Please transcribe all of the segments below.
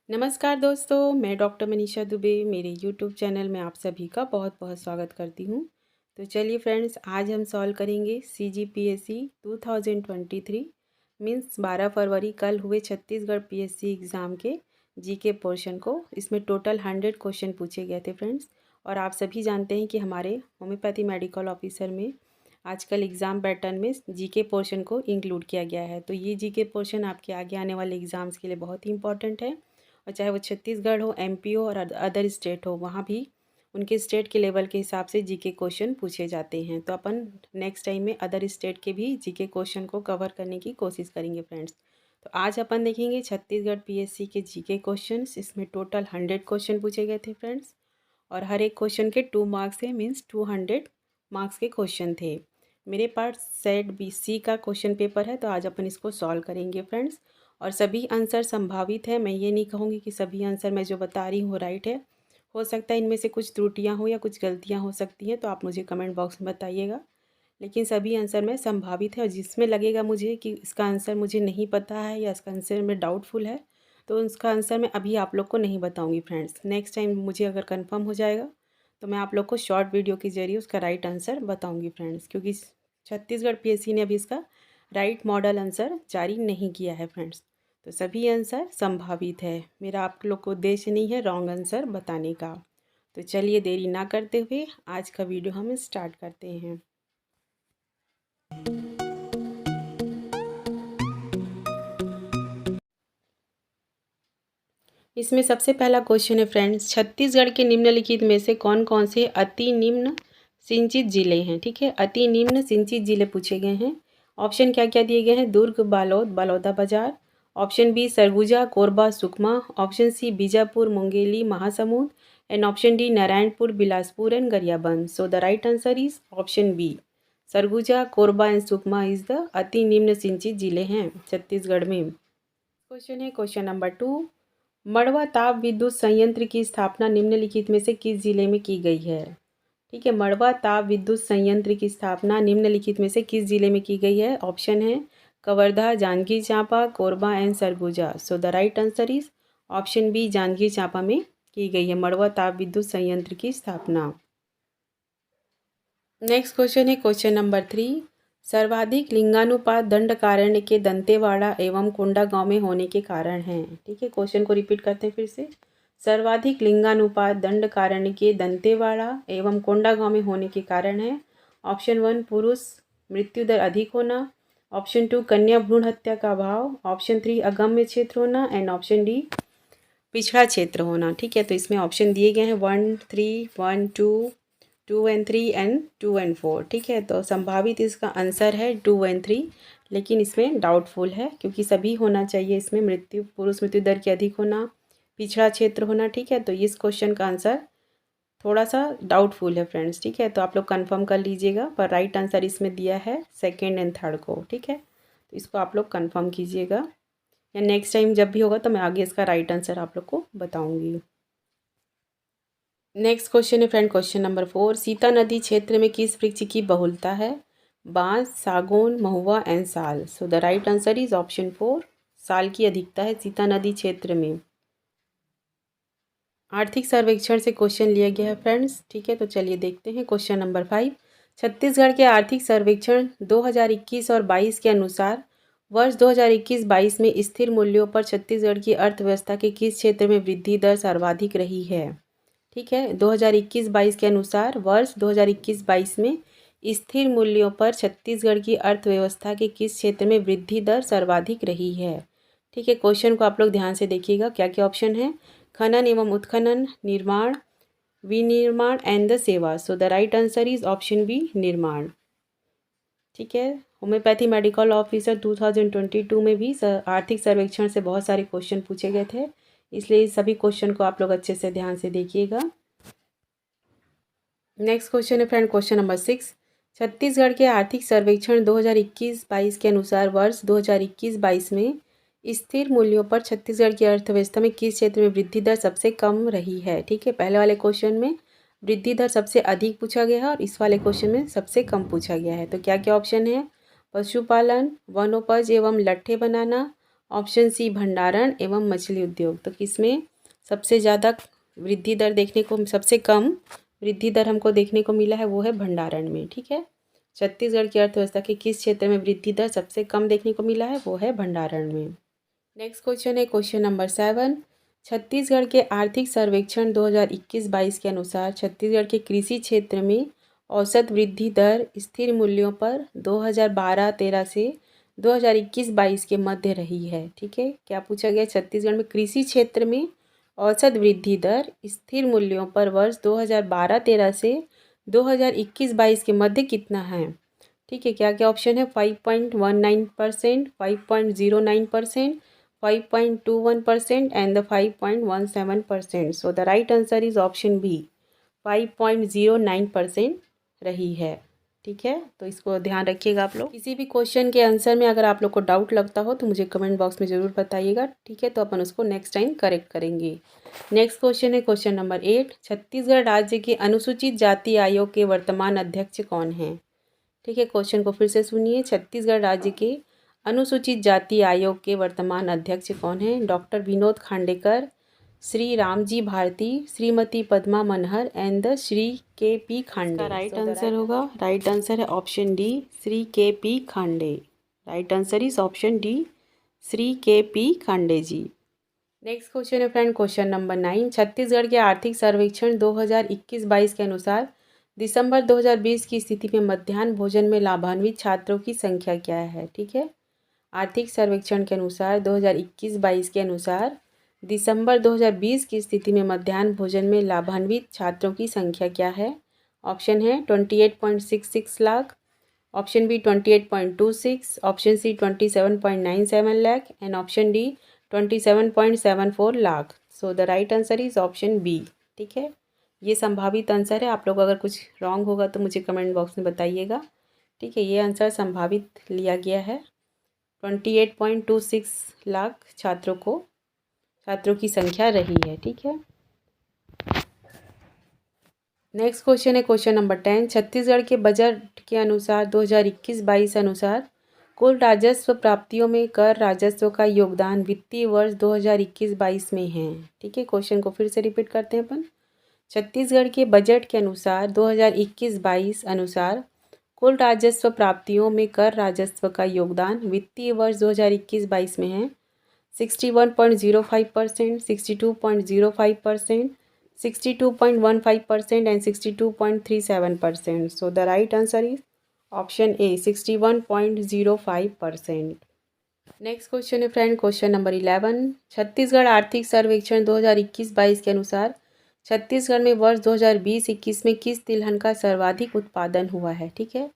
नमस्कार दोस्तों, मैं डॉक्टर मनीषा दुबे मेरे यूट्यूब चैनल में आप सभी का बहुत बहुत स्वागत करती हूँ। तो चलिए फ्रेंड्स, आज हम सॉल्व करेंगे CGPSC 2023 मीन्स 12 फरवरी कल हुए छत्तीसगढ़ PSC एग्ज़ाम के जीके पोर्शन को। इसमें टोटल 100 क्वेश्चन पूछे गए थे फ्रेंड्स। और आप सभी जानते हैं कि हमारे होम्योपैथी मेडिकल ऑफिसर में आजकल एग्ज़ाम पैटर्न में जीके पोर्शन को इंक्लूड किया गया है। तो ये जीके पोर्शन आपके आगे आने वाले एग्ज़ाम्स के लिए बहुत ही इंपॉर्टेंट है। और चाहे वो छत्तीसगढ़ हो, MP हो और अदर स्टेट हो, वहाँ भी उनके स्टेट के लेवल के हिसाब से जीके क्वेश्चन पूछे जाते हैं। तो अपन नेक्स्ट टाइम में अदर स्टेट के भी जीके क्वेश्चन को कवर करने की कोशिश करेंगे फ्रेंड्स। तो आज अपन देखेंगे छत्तीसगढ़ PSC के जीके क्वेश्चंस। इसमें टोटल 100 क्वेश्चन पूछे गए थे फ्रेंड्स। और हर एक क्वेश्चन के 2 मार्क्स थे, मीन्स 200 मार्क्स के क्वेश्चन थे। मेरे पास सेट BC का क्वेश्चन पेपर है, तो आज अपन इसको सॉल्व करेंगे फ्रेंड्स। और सभी आंसर संभावित है। मैं ये नहीं कहूँगी कि सभी आंसर मैं जो बता रही हूँ राइट है। हो सकता है इनमें से कुछ त्रुटियाँ हो या कुछ गलतियाँ हो सकती हैं, तो आप मुझे कमेंट बॉक्स में बताइएगा। लेकिन सभी आंसर में संभावित है, और जिसमें लगेगा मुझे कि इसका आंसर मुझे नहीं पता है या इसका आंसर में डाउटफुल है, तो उसका आंसर मैं अभी आप लोग को नहीं बताऊंगी फ्रेंड्स। नेक्स्ट टाइम मुझे अगर कंफर्म हो जाएगा तो मैं आप लोग को शॉर्ट वीडियो के जरिए उसका राइट आंसर बताऊंगी फ्रेंड्स, क्योंकि छत्तीसगढ़ PSC ने अभी इसका राइट मॉडल आंसर जारी नहीं किया है फ्रेंड्स। तो सभी आंसर संभावित है। मेरा आप लोग को उद्देश्य नहीं है रॉन्ग आंसर बताने का। तो चलिए देरी ना करते हुए आज का वीडियो हम स्टार्ट करते हैं। इसमें सबसे पहला क्वेश्चन है फ्रेंड्स, छत्तीसगढ़ के निम्नलिखित में से कौन कौन से अति निम्न सिंचित जिले हैं। ठीक है, अति निम्न सिंचित जिले पूछे गए हैं। ऑप्शन क्या क्या दिए गए हैं? Durg, Balod, Balodabazar. Option B Surguja, Korba, Sukma. Option C Bijapur, Mungeli, Mahasamund. And option D Narayanpur, Bilaspur and Gariaband. So the right answer is option B, Surguja, Korba and Sukma is the अति निम्न सिंचित जिले हैं छत्तीसगढ़ में। क्वेश्चन है क्वेश्चन नंबर 2, मड़वा ताप विद्युत संयंत्र की स्थापना निम्नलिखित में से किस जिले में की गई है। ठीक है, मड़वा ताप विद्युत संयंत्र की स्थापना निम्नलिखित में से किस जिले में की गई है। ऑप्शन है Kawardha, Janjgir Champa, Korba and Surguja. So the right answer is option B, Janjgir Champa में की गई है मड़वा ताप विद्युत संयंत्र की स्थापना। नेक्स्ट क्वेश्चन है क्वेश्चन नंबर 3, सर्वाधिक लिंगानुपात दंडकारण्य के दंतेवाड़ा एवं कोंडागांव में होने के कारण है। ठीक है, क्वेश्चन को रिपीट करते हैं फिर से। सर्वाधिक लिंगानुपात दंडकारण्य के दंतेवाड़ा एवं कोंडागांव में होने के कारण है। ऑप्शन 1 पुरुष मृत्यु दर अधिक होना। ऑप्शन 2 कन्या भ्रूण हत्या का अभाव। ऑप्शन 3 अगम्य क्षेत्र होना। एंड ऑप्शन डी पिछड़ा क्षेत्र होना। ठीक है, तो इसमें ऑप्शन दिए गए हैं 1, 3, 1, 2 एंड 3 एंड 2 एंड 4। ठीक है, तो संभावित इसका आंसर है 2 एंड 3, लेकिन इसमें डाउटफुल है क्योंकि सभी होना चाहिए। इसमें पुरुष मृत्यु दर के अधिक होना, पिछड़ा क्षेत्र होना। ठीक है, तो इस क्वेश्चन का आंसर थोड़ा सा डाउटफुल है फ्रेंड्स। ठीक है, तो आप लोग कंफर्म कर लीजिएगा, पर राइट आंसर इसमें दिया है 2nd एंड 3rd को। ठीक है, तो इसको आप लोग कंफर्म कीजिएगा, या नेक्स्ट टाइम जब भी होगा तो मैं आगे इसका राइट आंसर आप लोग को बताऊँगी। नेक्स्ट क्वेश्चन है फ्रेंड क्वेश्चन नंबर 4, सीता नदी क्षेत्र में किस वृक्ष की बहुलता है। बांस, सागौन, महुआ एंड साल। सो the right answer is option 4, साल की अधिकता है सीता नदी क्षेत्र में। आर्थिक सर्वेक्षण से क्वेश्चन लिया गया है फ्रेंड्स। ठीक है, तो चलिए देखते हैं क्वेश्चन नंबर 5, छत्तीसगढ़ के आर्थिक सर्वेक्षण 2021 और 22 के अनुसार वर्ष 2021-22 में स्थिर मूल्यों पर छत्तीसगढ़ की अर्थव्यवस्था के किस क्षेत्र में वृद्धि दर सर्वाधिक रही है। ठीक है, 2021-22 के अनुसार वर्ष 2021-22 में स्थिर मूल्यों पर छत्तीसगढ़ की अर्थव्यवस्था के किस क्षेत्र में वृद्धि दर सर्वाधिक रही है। ठीक है, क्वेश्चन को आप लोग ध्यान से देखिएगा। क्या क्या ऑप्शन है? खनन एवं उत्खनन, निर्माण, विनिर्माण एंड द सेवा। So the right answer is option B, निर्माण। ठीक है, होम्योपैथी मेडिकल ऑफिसर 2022 में भी आर्थिक सर्वेक्षण से बहुत सारे क्वेश्चन पूछे गए थे, इसलिए सभी क्वेश्चन को आप लोग अच्छे से ध्यान से देखिएगा। नेक्स्ट क्वेश्चन है फ्रेंड क्वेश्चन नंबर 6, छत्तीसगढ़ के आर्थिक सर्वेक्षण 2021-22 के अनुसार वर्ष 2021-22 में स्थिर मूल्यों पर छत्तीसगढ़ की अर्थव्यवस्था में किस क्षेत्र में वृद्धि दर सबसे कम रही है। ठीक है, पहले वाले क्वेश्चन में वृद्धि दर सबसे अधिक पूछा गया है और इस वाले क्वेश्चन में सबसे कम पूछा गया है। तो क्या क्या ऑप्शन है? पशुपालन, वनोपज एवं लट्ठे बनाना, ऑप्शन सी भंडारण एवं मछली उद्योग। तो किसमें सबसे ज़्यादा वृद्धि दर देखने को, सबसे कम वृद्धि दर हमको देखने को मिला है वो है भंडारण में। ठीक है, छत्तीसगढ़ की अर्थव्यवस्था के किस क्षेत्र में वृद्धि दर सबसे कम देखने को मिला है वो है भंडारण में। नेक्स्ट क्वेश्चन है क्वेश्चन नंबर 7। छत्तीसगढ़ के आर्थिक सर्वेक्षण 2021-22 के अनुसार छत्तीसगढ़ के कृषि क्षेत्र में औसत वृद्धि दर स्थिर मूल्यों पर 2012-13 से 2021-22 के मध्य रही है। ठीक है, क्या पूछा गया, छत्तीसगढ़ में कृषि क्षेत्र में औसत वृद्धि दर स्थिर मूल्यों पर वर्ष 2012-13 से 2021-22 के मध्य कितना है। ठीक है, क्या क्या ऑप्शन है, 5.19%, 5.09%, 5.21% and the 5.17%. So the right answer is option B, 5.09% रही है। ठीक है, तो इसको ध्यान रखिएगा आप लोग। किसी भी क्वेश्चन के आंसर में अगर आप लोग को डाउट लगता हो तो मुझे कमेंट बॉक्स में ज़रूर बताइएगा। ठीक है, तो अपन उसको नेक्स्ट टाइम करेक्ट करेंगे। नेक्स्ट क्वेश्चन है क्वेश्चन नंबर 8। छत्तीसगढ़ राज्य के अनुसूचित जाति आयोग के वर्तमान अध्यक्ष कौन हैं। ठीक है, क्वेश्चन को फिर से सुनिए। छत्तीसगढ़ राज्य के अनुसूचित जाति आयोग के वर्तमान अध्यक्ष कौन हैं। Doctor Vinod Khandekar, Shri Ramji Bharti, Shrimati Padma Manhar and Shri K P. Khande. का राइट आंसर होगा, राइट आंसर है option D, Shri K P. Khande. Right answer is option D, Shri K P. Khande ji. Next question है फ्रेंड क्वेश्चन नंबर 9। छत्तीसगढ़ के आर्थिक सर्वेक्षण 2021-22 के अनुसार दिसंबर 2020 की स्थिति में मध्याह्न भोजन में लाभान्वित छात्रों की संख्या क्या है। ठीक है, आर्थिक सर्वेक्षण के अनुसार 2021-22 के अनुसार दिसंबर 2020 की स्थिति में मध्याह्न भोजन में लाभान्वित छात्रों की संख्या क्या है। ऑप्शन है 28.66 lakh, option B 28.26, option C 27.97 lakh and option D 27.74 lakh. So the right answer is option B. ठीक है, ये संभावित आंसर है। आप लोग अगर कुछ रॉन्ग होगा तो मुझे कमेंट बॉक्स में बताइएगा। ठीक है, ये आंसर संभावित लिया गया है। 28.26 लाख छात्रों की संख्या रही है। ठीक है, नेक्स्ट क्वेश्चन है क्वेश्चन नंबर 10। छत्तीसगढ़ के बजट के अनुसार 2021-22 अनुसार कुल राजस्व प्राप्तियों में कर राजस्व का योगदान वित्तीय वर्ष 2021-22 में है। ठीक है, क्वेश्चन को फिर से रिपीट करते हैं अपन। छत्तीसगढ़ के बजट के अनुसार 2021-22 अनुसार कुल राजस्व प्राप्तियों में कर राजस्व का योगदान वित्तीय वर्ष 2021-22 में है 61.05%, 62.05%, 62.15% and 62.37%. So the right answer is option A, 61.05%. Next question है फ्रेंड क्वेश्चन नंबर 11। छत्तीसगढ़ आर्थिक सर्वेक्षण 2021-22 के अनुसार छत्तीसगढ़ में वर्ष 2020-21 में किस तिलहन का सर्वाधिक उत्पादन हुआ है। ठीक है,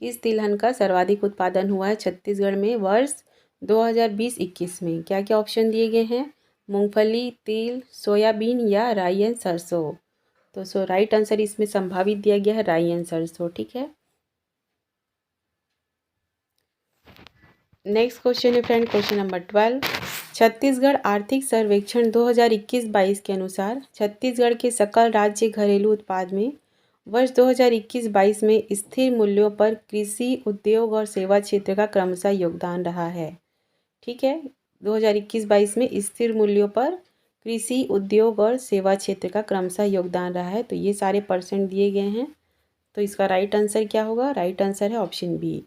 किस तिलहन का सर्वाधिक उत्पादन हुआ है छत्तीसगढ़ में वर्ष 2020-21 में। क्या क्या ऑप्शन दिए गए हैं, मूंगफली, तिल, सोयाबीन या राई एंड सरसों। तो राइट आंसर इसमें संभावित दिया गया है राई एंड सरसों। ठीक है, नेक्स्ट क्वेश्चन है फ्रेंड क्वेश्चन नंबर 12। छत्तीसगढ़ आर्थिक सर्वेक्षण 2021-22 के अनुसार छत्तीसगढ़ के सकल राज्य घरेलू उत्पाद में वर्ष 2021-22 में स्थिर मूल्यों पर कृषि, उद्योग और सेवा क्षेत्र का क्रमशः योगदान रहा है। ठीक है, 2021-22 में स्थिर मूल्यों पर कृषि, उद्योग और सेवा क्षेत्र का क्रमशः योगदान रहा है। तो ये सारे परसेंट दिए गए हैं, तो इसका राइट आंसर क्या होगा, राइट आंसर है ऑप्शन बी।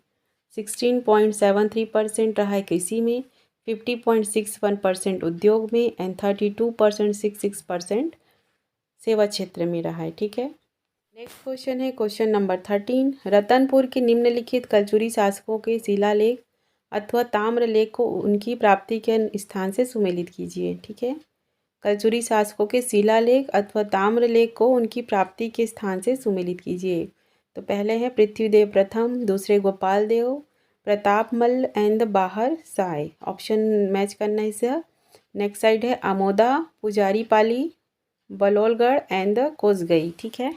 16.73% रहा है कृषि में, 50.61% उद्योग में एंड 32.66% सेवा क्षेत्र में रहा है। ठीक है, नेक्स्ट क्वेश्चन है क्वेश्चन नंबर 13। रतनपुर के निम्नलिखित कलचुरी शासकों के शिलालेख अथवा ताम्रलेख को उनकी प्राप्ति के स्थान से सुमेलित कीजिए। ठीक है, कलचुरी शासकों के शिलालेख अथवा ताम्रलेख को उनकी प्राप्ति के स्थान से सुमेलित कीजिए। तो पहले है पृथ्वीदेव प्रथम, दूसरे गोपाल देव, प्रतापमल एंड बाहर साय। ऑप्शन मैच करना है इससे। नेक्स्ट साइड है अमोदा, पुजारी पाली, बलोलगढ़ एंड कोसगई। ठीक है,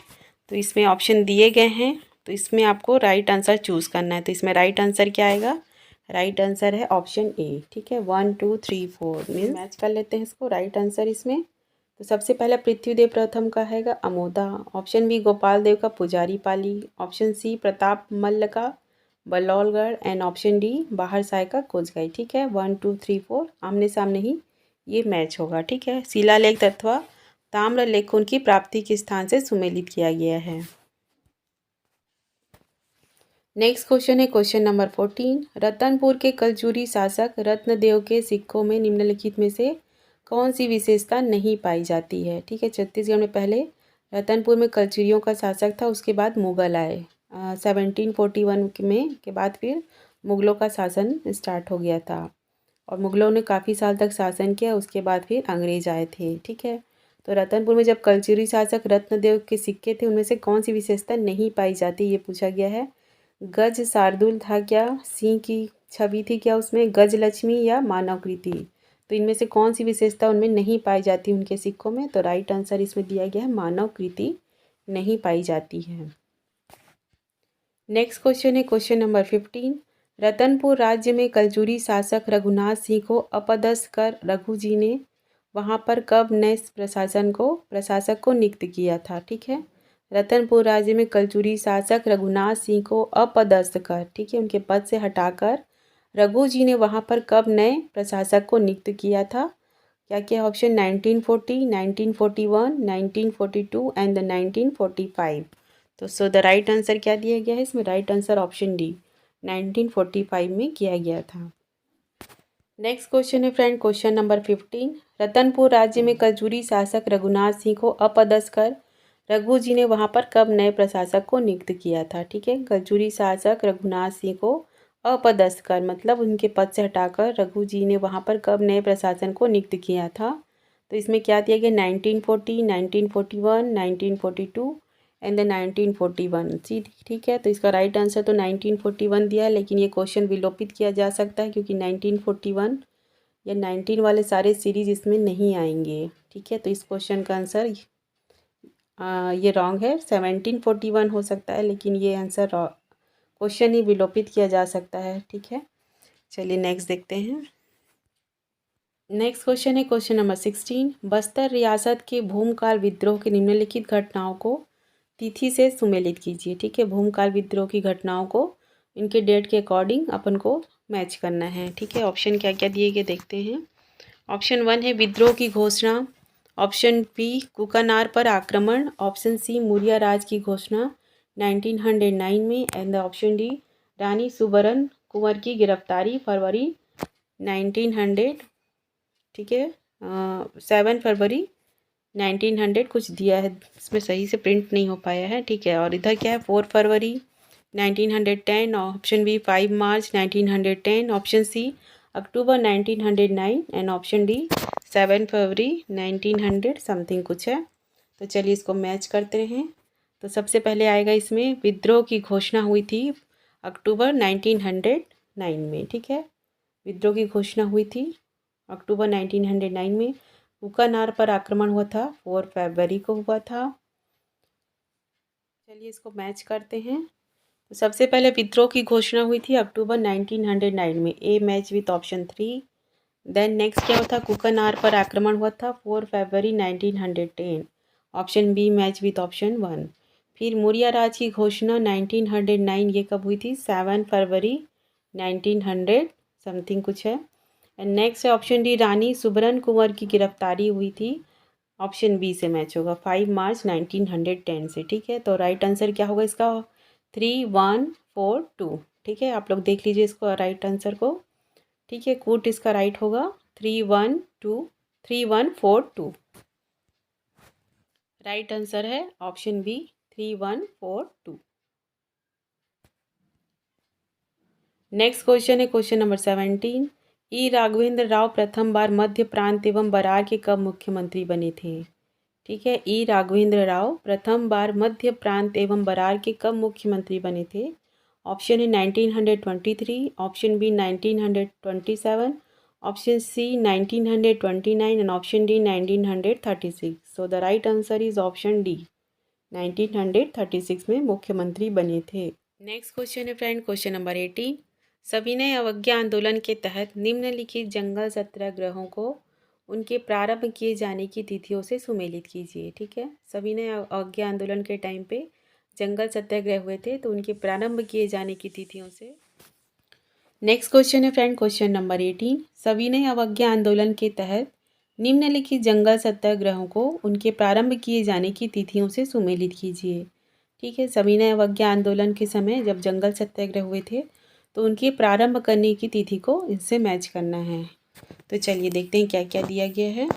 तो इसमें ऑप्शन दिए गए हैं, तो इसमें आपको राइट आंसर चूज़ करना है। तो इसमें राइट आंसर क्या आएगा, राइट आंसर है ऑप्शन ए। ठीक है, 1 2 3 4 मीन्स मैच कर लेते हैं इसको। राइट आंसर इसमें तो सबसे पहले पृथ्वीदेव प्रथम का हैगा अमोदा, ऑप्शन बी गोपाल देव का पुजारी पाली, ऑप्शन सी प्रताप मल्ल का बल्लौलगढ़ एंड ऑप्शन डी बाहरसाय का कोजगाई। ठीक है, 1 2 3 4 आमने सामने ही ये मैच होगा। ठीक है, शिलालेख अथवा ताम्र लेख उनकी प्राप्ति के स्थान से सुमेलित किया गया है। नेक्स्ट क्वेश्चन है क्वेश्चन नंबर 14। रतनपुर के कलचुरी शासक रत्नदेव के सिक्कों में निम्नलिखित में से कौन सी विशेषता नहीं पाई जाती है। ठीक है, छत्तीसगढ़ में पहले रतनपुर में कलचुरियों का शासक था, उसके बाद मुग़ल आए 1741 में के बाद फिर मुग़लों का शासन स्टार्ट हो गया था और मुग़लों ने काफ़ी साल तक शासन किया, उसके बाद फिर अंग्रेज आए थे। ठीक है, तो रतनपुर में जब कलचुरी शासक रत्नदेव के सिक्के थे उनमें से कौन सी विशेषता नहीं पाई जाती ये पूछा गया है। गज शार्दुल था क्या, सिंह की छवि थी क्या उसमें, गज लक्ष्मी या मानवकृति। तो इनमें से कौन सी विशेषता उनमें नहीं पाई जाती उनके सिक्कों में। तो राइट आंसर इसमें दिया गया है मानवकृति नहीं पाई जाती है। नेक्स्ट क्वेश्चन है क्वेश्चन नंबर 15। रतनपुर राज्य में कलचुरी शासक रघुनाथ सिंह को अपदस्थ कर रघु जी ने वहाँ पर कब नए प्रशासक को नियुक्त किया था। ठीक है, रतनपुर राज्य में कलचुरी शासक रघुनाथ सिंह को अपदस्थ कर, ठीक है, उनके पद से हटाकर रघु जी ने वहाँ पर कब नए प्रशासक को नियुक्त किया था। क्या क्या ऑप्शन 1940, 1941, 1942 एंड 1945। तो सो द राइट आंसर क्या दिया गया है इसमें। राइट आंसर ऑप्शन डी 1945 में किया गया था। नेक्स्ट क्वेश्चन है फ्रेंड क्वेश्चन नंबर 15। रतनपुर राज्य में कलचुरी शासक रघुनाथ सिंह को अपदस्थ कर रघु जी ने वहाँ पर कब नए प्रशासक को नियुक्त किया था। ठीक है, कलचुरी शासक रघुनाथ सिंह को अपदस्थ कर मतलब उनके पद से हटाकर रघु जी ने वहाँ पर कब नए प्रशासन को नियुक्त किया था। तो इसमें क्या दिया गया 1940, 1941, 1942 एंड द 1941। ठीक है, तो इसका राइट आंसर तो 1941 दिया है, लेकिन ये क्वेश्चन विलोपित किया जा सकता है क्योंकि 1941 या 19 वाले सारे सीरीज इसमें नहीं आएंगे। ठीक है, तो इस क्वेश्चन का आंसर ये रॉन्ग है, 1741 हो सकता है, लेकिन ये आंसर क्वेश्चन ही विलोपित किया जा सकता है। ठीक है, चलिए नेक्स्ट देखते हैं। नेक्स्ट क्वेश्चन है क्वेश्चन नंबर 16। बस्तर रियासत के भूमकाल विद्रोह की निम्नलिखित घटनाओं को तिथि से सुमेलित कीजिए। ठीक है, भूमकाल विद्रोह की घटनाओं को इनके डेट के अकॉर्डिंग अपन को मैच करना है। ठीक है, ऑप्शन क्या क्या दिए गए देखते हैं। ऑप्शन 1 है विद्रोह की घोषणा, ऑप्शन बी कुकानार पर आक्रमण, ऑप्शन सी मौर्य राज की घोषणा 1909 में एंड ऑप्शन डी रानी सुबरन कुंवर की गिरफ्तारी फरवरी 1900। ठीक है, 7 फरवरी 1900 कुछ दिया है इसमें, सही से प्रिंट नहीं हो पाया है। ठीक है, और इधर क्या है 4 फरवरी 1910, ऑप्शन बी 5 मार्च 1910, ऑप्शन सी अक्टूबर 1909 एंड ऑप्शन डी 7 फरवरी 1900 समथिंग कुछ है। तो चलिए इसको मैच करते हैं। तो सबसे पहले आएगा इसमें विद्रोह की घोषणा हुई थी अक्टूबर 1909 में। ठीक है, विद्रोह की घोषणा हुई थी अक्टूबर 1909 में। कुकानार पर आक्रमण हुआ था 4 फरवरी को हुआ था। चलिए इसको मैच करते हैं। तो सबसे पहले विद्रोह की घोषणा हुई थी अक्टूबर 1909 में, A match with option 3। Then next क्या हुआ था, कुकानार पर आक्रमण हुआ था 4 फरवरी 1910, option B match with option 1। फिर मौर्य राज की घोषणा 1909 ये कब हुई थी 7 फरवरी 1900 समथिंग कुछ है। एंड नेक्स्ट है ऑप्शन डी रानी सुबरन कुंवर की गिरफ्तारी हुई थी, ऑप्शन बी से मैच होगा 5 मार्च 1910 से। ठीक है, तो राइट आंसर क्या होगा इसका 3142। ठीक है, आप लोग देख लीजिए इसको राइट आंसर को। ठीक है, कूट इसका राइट होगा 3142। राइट आंसर है ऑप्शन बी 3142। नेक्स्ट क्वेश्चन है क्वेश्चन नंबर 17। ई राघवेंद्र राव प्रथम बार मध्य प्रांत एवं बरार के कब मुख्यमंत्री बने थे। ठीक है, ई राघवेंद्र राव प्रथम बार मध्य प्रांत एवं बरार के कब मुख्यमंत्री बने थे। ऑप्शन है 1923, option B 1927, option C 1929 and option D 1936। So the right answer is option D 1936 में मुख्यमंत्री बने थे। नेक्स्ट क्वेश्चन है फ्रेंड क्वेश्चन नंबर 18। सविनय अवज्ञा आंदोलन के तहत निम्नलिखित जंगल सत्याग्रहों को उनके प्रारंभ किए जाने की तिथियों से सुमेलित कीजिए। ठीक है, सविनय अवज्ञा आंदोलन के टाइम पे जंगल सत्याग्रह हुए थे, तो उनके प्रारंभ किए जाने की तिथियों से। नेक्स्ट क्वेश्चन है फ्रेंड, क्वेश्चन नंबर 18। सविनय अवज्ञा आंदोलन के तहत निम्नलिखित जंगल सत्याग्रहों को उनके प्रारंभ किए जाने की तिथियों से सुमेलित कीजिए। ठीक है, सविनय अवज्ञा आंदोलन के समय जब जंगल सत्याग्रह हुए थे, तो उनके प्रारंभ करने की तिथि को इससे मैच करना है। तो चलिए देखते हैं क्या क्या दिया गया है।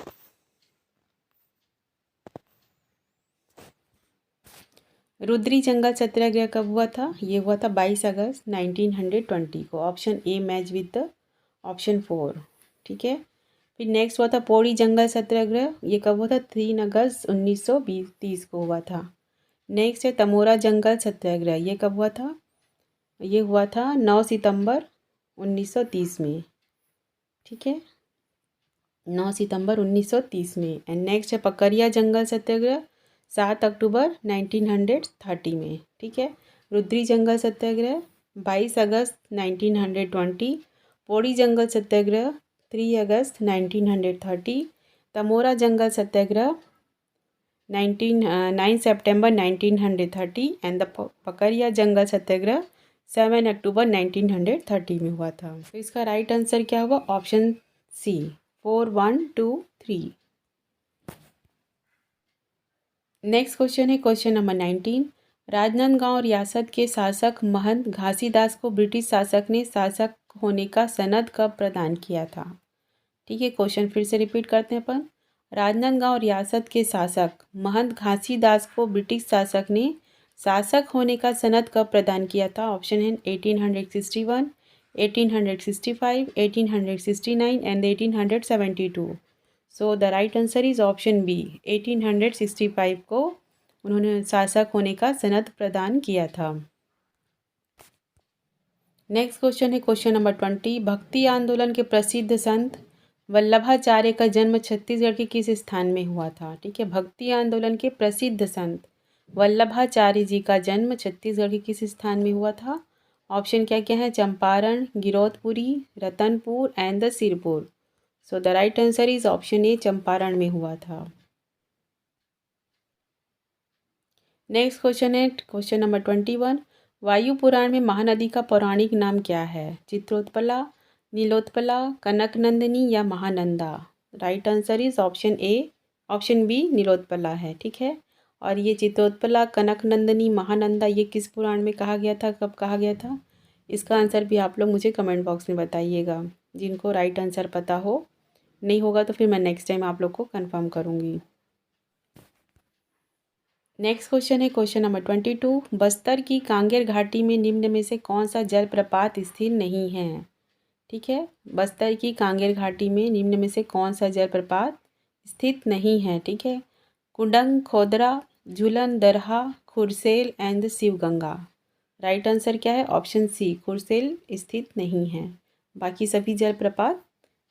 रुद्री जंगल सत्याग्रह कब हुआ था? ये हुआ था 22 अगस्त 1920 को। Option A match with the option 4। ठीक है, फिर नेक्स्ट हुआ था पौड़ी जंगल सत्याग्रह। ये कब हुआ था? 3 अगस्त 1930 को हुआ था। नेक्स्ट है तमोरा जंगल सत्याग्रह। ये कब हुआ था? ये हुआ था 9 सितंबर 1930 में। ठीक है, 9 सितंबर 1930 में। एंड नेक्स्ट है पकरिया जंगल सत्याग्रह 7 अक्टूबर 1930 में। ठीक है, रुद्री जंगल सत्याग्रह 22 अगस्त 1920। पौड़ी जंगल सत्याग्रह 3 अगस्त 1930। तमोरा जंगल सत्याग्रह 9 सितंबर 1930 एंड द पकरिया जंगल सत्याग्रह 7 अक्टूबर 1930 में हुआ था। तो इसका राइट आंसर क्या हुआ? Option C 4, 1, 2, 3। नेक्स्ट क्वेश्चन है क्वेश्चन नंबर 19। राजनांदगांव रियासत के शासक महंत घासीदास को ब्रिटिश शासक ने शासक होने का सनद कब प्रदान किया था? ठीक है, क्वेश्चन फिर से रिपीट करते हैं अपन। राजनांदगांव रियासत के शासक महंत घासीदास को ब्रिटिश शासक ने शासक होने का सनद कब प्रदान किया था? ऑप्शन है 1861, 1865, 1869 and 1872। So the right answer is option B 1865 को उन्होंने शासक होने का सनद प्रदान किया था। नेक्स्ट क्वेश्चन है क्वेश्चन नंबर 20। भक्ति आंदोलन के प्रसिद्ध संत वल्लभाचार्य का जन्म छत्तीसगढ़ के किस स्थान में हुआ था? ठीक है, भक्ति आंदोलन के प्रसिद्ध संत वल्लभाचार्य जी का जन्म छत्तीसगढ़ के किस स्थान में हुआ था? ऑप्शन क्या क्या है? Champaran, Giraudpuri, Ratanpur and the Sirpur. So the right answer is option ए चंपारण में हुआ था। नेक्स्ट क्वेश्चन है क्वेश्चन नंबर 21। वायु पुराण में महानदी का पौराणिक नाम क्या है? चित्रोत्पला, नीलोत्पला, कनकनंदिनी या Mahananda? Right answer is option A, option B Nilotpala है। ठीक है, और ये चित्रोत्पला, कनकनंदिनी, महानंदा ये किस पुराण में कहा गया था, कब कहा गया था? इसका आंसर भी आप लोग मुझे कमेंट बॉक्स में बताइएगा, जिनको राइट आंसर पता हो। नहीं होगा तो फिर मैं नेक्स्ट टाइम आप लोग को कंफर्म करूँगी। नेक्स्ट क्वेश्चन है क्वेश्चन नंबर 22। बस्तर की कांगेर घाटी में निम्न में से कौन सा जलप्रपात स्थिर नहीं है? ठीक है, बस्तर की कांगेर घाटी में निम्न में से कौन सा जलप्रपात स्थित नहीं है? ठीक है, कुंडंग, खोदरा, झूलन, Darha, खुरसेल and Sivaganga. Right answer क्या है? ऑप्शन सी खुरसेल स्थित नहीं है। बाकी सभी जलप्रपात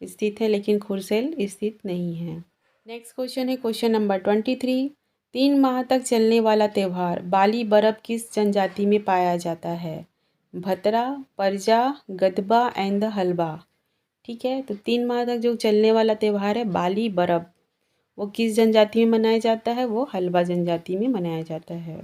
स्थित है लेकिन खुरसेल स्थित नहीं है। नेक्स्ट क्वेश्चन है क्वेश्चन नंबर 23। 3 माह तक चलने वाला त्यौहार बाली बरब किस जनजाति में पाया जाता है? भतरा, परजा, गदबा एंड हलबा। ठीक है, तो 3 माह तक जो चलने वाला त्यौहार है बाली बरब, वो किस जनजाति में मनाया जाता है? वो हलबा जनजाति में मनाया जाता है।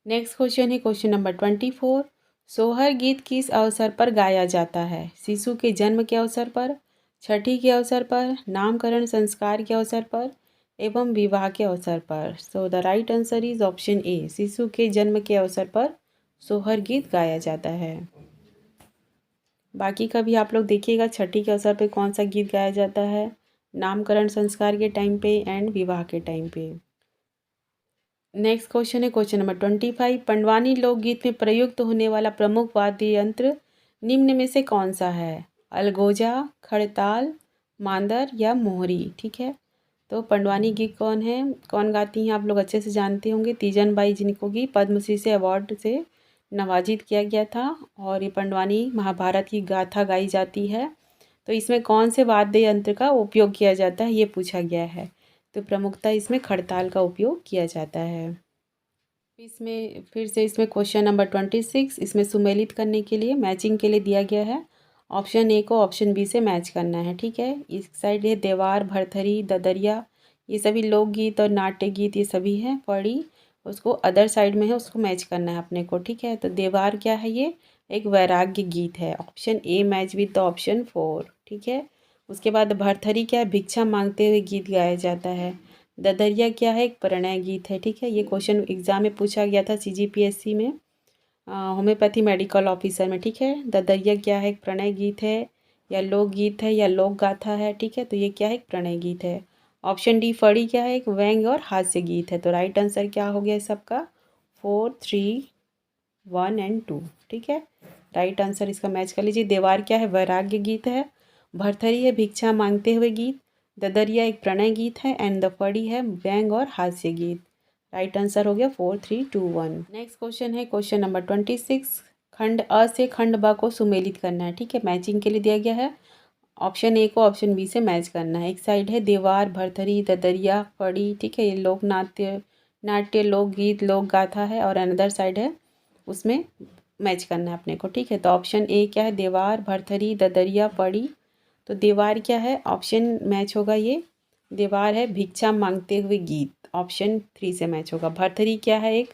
नेक्स्ट क्वेश्चन है क्वेश्चन नंबर 24। सोहर गीत किस अवसर पर गाया जाता है? शिशु के जन्म के अवसर पर, छठी के अवसर पर, नामकरण संस्कार के अवसर पर एवं विवाह के अवसर पर। सो the right answer is option ए, शिशु के जन्म के अवसर पर सोहर गीत गाया जाता है। बाकी का भी आप लोग देखिएगा, छठी के अवसर पे कौन सा गीत गाया जाता है, नामकरण संस्कार के टाइम पे एंड विवाह के टाइम पे। नेक्स्ट क्वेश्चन है क्वेश्चन नंबर 25। पंडवानी लोकगीत में प्रयुक्त होने वाला प्रमुख वाद्य यंत्र निम्न में से कौन सा है? अलगोजा, खड़ताल, मांदर या मोहरी। ठीक है, तो पंडवानी गीत कौन है, कौन गाती हैं आप लोग अच्छे से जानते होंगे, तीजन बाई, जिनको कि पद्मश्री से अवार्ड से नवाजित किया गया था। और ये पंडवानी महाभारत की गाथा गाई जाती है। तो इसमें कौन से वाद्य यंत्र का उपयोग किया जाता है, ये पूछा गया है। तो प्रमुखता इसमें खड़ताल का उपयोग किया जाता है। इसमें फिर से इसमें क्वेश्चन नंबर 26 इसमें सुमेलित करने के लिए, मैचिंग के लिए दिया गया है। ऑप्शन ए को ऑप्शन बी से मैच करना है। ठीक है, इस साइड है देवार, भरथरी, ददरिया, ये सभी लोकगीत और नाट्य गीत ये सभी हैं। पौड़ी उसको अदर साइड में है उसको मैच करना है अपने को, ठीक है। तो देवार क्या है, ये एक वैराग्य गीत है। Option A match with the option 4, ठीक है। उसके बाद भरथरी क्या है, भिक्षा मांगते हुए गीत गाया जाता है। ददरिया क्या है, एक प्रणय गीत है, ठीक है। ये क्वेश्चन एग्जाम में पूछा गया था CGPSC में, होम्योपैथी मेडिकल ऑफिसर में, ठीक है। ददरिया क्या है, एक प्रणय गीत है या लोकगीत है या लोक गाथा है, ठीक है। तो ये क्या है, एक प्रणय गीत है। ऑप्शन डी फड़ी क्या है, एक व्यंग्य और हास्य गीत है। तो राइट आंसर क्या हो गया सबका, 4, 3, 1 एंड 2, ठीक है। राइट आंसर इसका मैच कर लीजिए। देवार क्या है, वैराग्य गीत है। भरथरी है भिक्षा मांगते हुए गीत। ददरिया एक प्रणय गीत है एंड द फड़ी है व्यंग्य और हास्य गीत। राइट आंसर हो गया 4, 3, 2, 1। नेक्स्ट क्वेश्चन है क्वेश्चन नंबर 26। खंड अ से खंड ब को सुमेलित करना है, ठीक है। मैचिंग के लिए दिया गया है। ऑप्शन ए को ऑप्शन बी से मैच करना है। एक साइड है देवार, भरथरी, ददरिया, फड़ी, ठीक है। ये लोक नाट्य लोकगीत लोक गाथा है और अनदर साइड है उसमें मैच करना है अपने को, ठीक है। तो ऑप्शन ए क्या है, देवार, भरथरी, ददरिया, फड़ी। तो देवार क्या है, ऑप्शन मैच होगा ये देवार है भिक्षा मांगते हुए गीत, ऑप्शन 3 से मैच होगा। भरथरी क्या है, एक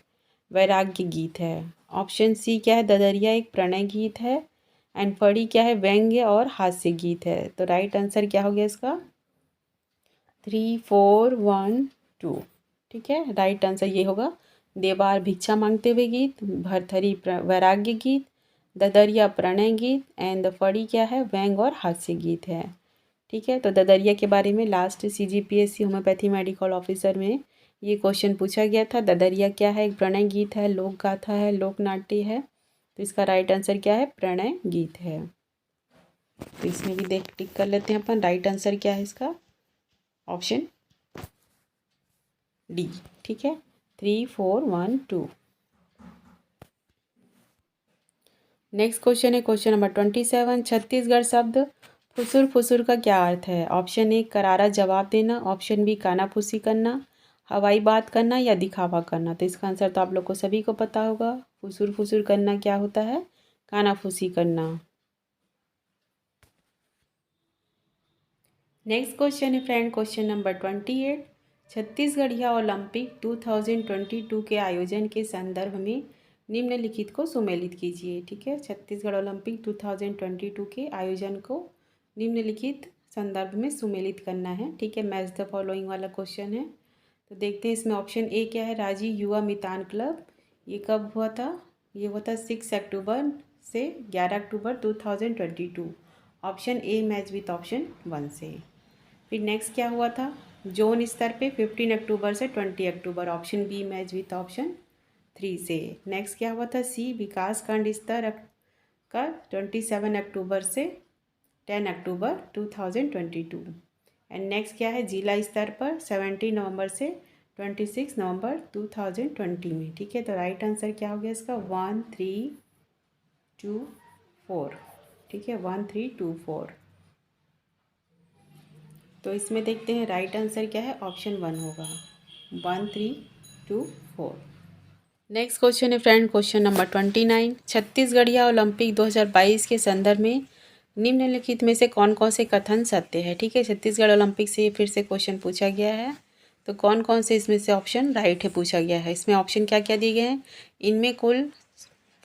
वैराग्य गीत है। ऑप्शन सी क्या है, ददरिया एक प्रणय गीत है एंड फड़ी क्या है, व्यंग्य और हास्य गीत है। तो राइट आंसर क्या हो गया इसका, 3, 4, 1, 2, ठीक है। राइट आंसर ये होगा देवार भिक्षा मांगते हुए गीत, भरथरी वैराग्य गीत, ददरिया प्रणय गीत एंड द फड़ी क्या है, व्यंग्य और हास्य गीत है, ठीक है। तो ददरिया के बारे में last CGPSC homeopathy medical officer में ये क्वेश्चन पूछा गया था। ददरिया क्या है, एक प्रणय गीत है, लोक गाथा है, लोक नाट्य है। तो इसका राइट आंसर क्या है, प्रणय गीत है। तो इसमें भी देख टिक कर लेते हैं अपन। राइट आंसर क्या है इसका, ऑप्शन डी, ठीक है। 3, 4, 1, 2। नेक्स्ट क्वेश्चन है क्वेश्चन नंबर 27। छत्तीसगढ़ शब्द फुसुर फुसुर का क्या अर्थ है। ऑप्शन ए करारा जवाब देना, ऑप्शन बी कानाफूसी करना, हवाई बात करना या दिखावा करना। तो इसका आंसर तो आप लोग को सभी को पता होगा। फुसुर फुसुर करना क्या होता है, कानाफूसी करना। नेक्स्ट क्वेश्चन है फ्रेंड क्वेश्चन नंबर 28। छत्तीसगढ़िया ओलंपिक 2022 के आयोजन के संदर्भ में निम्नलिखित को सुमेलित कीजिए, ठीक है। छत्तीसगढ़ ओलंपिक 2022 के आयोजन को निम्नलिखित संदर्भ में सुमेलित करना है, ठीक है। मैच द फॉलोइंग वाला क्वेश्चन है। तो देखते हैं इसमें ऑप्शन ए क्या है, राजीव युवा मितान क्लब। ये कब हुआ था, ये हुआ था 6 अक्टूबर से 11 अक्टूबर 2022। Option A match with option 1 से। फिर नेक्स्ट क्या हुआ था, जोन स्तर पे 15 अक्टूबर से 20 अक्टूबर। Option B match with option 3 से। नेक्स्ट क्या हुआ था, सी विकास खंड स्तर का 27 अक्टूबर से 10 अक्टूबर 2022। एंड नेक्स्ट क्या है, जिला स्तर पर 17 नवंबर से 26 नवंबर 2020 में, ठीक है। तो राइट आंसर क्या हो गया इसका, 1, 3, 2, 4, ठीक है। 1, 3, 2, 4। तो इसमें देखते हैं राइट आंसर क्या है, ऑप्शन 1 होगा, 1, 3, 2, 4। नेक्स्ट क्वेश्चन है फ्रेंड क्वेश्चन नंबर 29। छत्तीसगढ़िया ओलंपिक 2022 के संदर्भ में निम्नलिखित में से कौन कौन से कथन सत्य है, ठीक है। छत्तीसगढ़ ओलंपिक से फिर से क्वेश्चन पूछा गया है। तो कौन कौन से इसमें से ऑप्शन राइट है पूछा गया है। इसमें ऑप्शन क्या क्या दिए गए हैं, इनमें कुल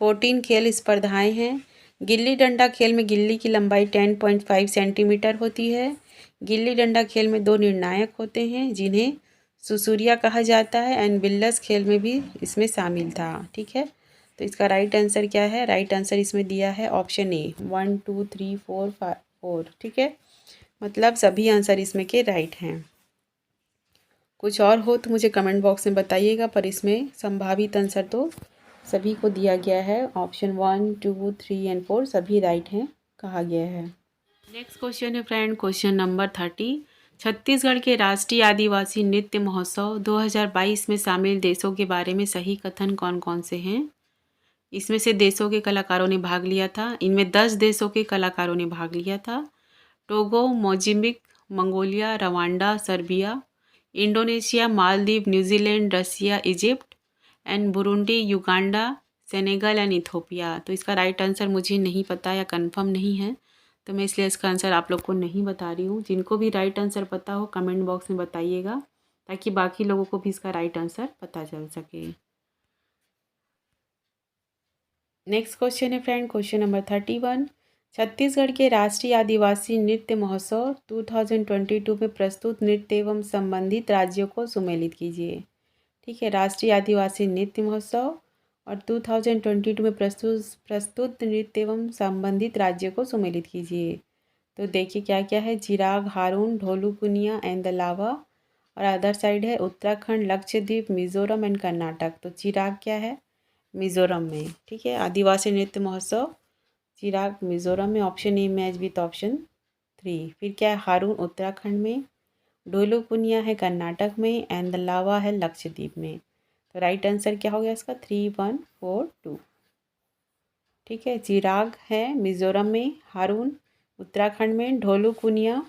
14 खेल स्पर्धाएँ हैं। गिल्ली डंडा खेल में गिल्ली की लंबाई 10.5 सेंटीमीटर होती है। गिल्ली डंडा खेल में 2 निर्णायक होते हैं जिन्हें सुसुरिया कहा जाता है एंड बिल्लस खेल में भी इसमें शामिल था, ठीक है। तो इसका राइट आंसर क्या है, राइट आंसर इसमें दिया है ऑप्शन ए 1, 2, 3, 4, 5, 4, ठीक है। मतलब सभी आंसर इसमें के राइट हैं। कुछ और हो तो मुझे कमेंट बॉक्स में बताइएगा, पर इसमें संभावित आंसर तो सभी को दिया गया है। ऑप्शन 1, 2, 3 एंड 4 सभी राइट हैं कहा गया है। नेक्स्ट क्वेश्चन है फ्रेंड क्वेश्चन नंबर 30। छत्तीसगढ़ के राष्ट्रीय आदिवासी नृत्य महोत्सव 2022 में शामिल देशों के बारे में सही कथन कौन कौन से हैं। इसमें से देशों के कलाकारों ने भाग लिया था, इनमें 10 देशों के कलाकारों ने भाग लिया था। Togo, Mozambique, Mongolia, Rwanda, Serbia, Indonesia, Maldives, New Zealand, Russia, Egypt and Burundi, Uganda, Senegal and Ethiopia. तो इसका राइट आंसर मुझे नहीं पता या कंफर्म नहीं है, तो मैं इसलिए इसका आंसर आप लोग को नहीं बता रही हूँ। जिनको भी राइट आंसर पता हो कमेंट बॉक्स में बताइएगा। ताकि बाकी लोगों को भी इसका राइट आंसर पता चल सके। नेक्स्ट क्वेश्चन है फ्रेंड, क्वेश्चन नंबर 31। छत्तीसगढ़ के राष्ट्रीय आदिवासी नृत्य महोत्सव 2022 में प्रस्तुत नृत्य एवं संबंधित राज्यों को सुमेलित कीजिए। ठीक है, राष्ट्रीय आदिवासी नृत्य महोत्सव और 2022 में प्रस्तुत नृत्य एवं संबंधित राज्यों को सुमेलित कीजिए। तो देखिए क्या क्या है, चिराग, हारून, ढोलू कुनिया एंड द लावा, और अदर साइड है उत्तराखंड, लक्षद्वीप, मिजोरम एंड कर्नाटक। तो चिराग क्या है, मिजोरम में। ठीक है, आदिवासी नृत्य महोत्सव चिराग मिजोरम में, option A match with option 3। फिर क्या है, हारून उत्तराखंड में, ढोलू कुनिया है कर्नाटक में एंड द लावा है लक्षद्वीप में। तो राइट आंसर क्या हो गया इसका, 3142। ठीक है, चिराग है मिजोरम में, हारून उत्तराखंड में, ढोलू कुनिया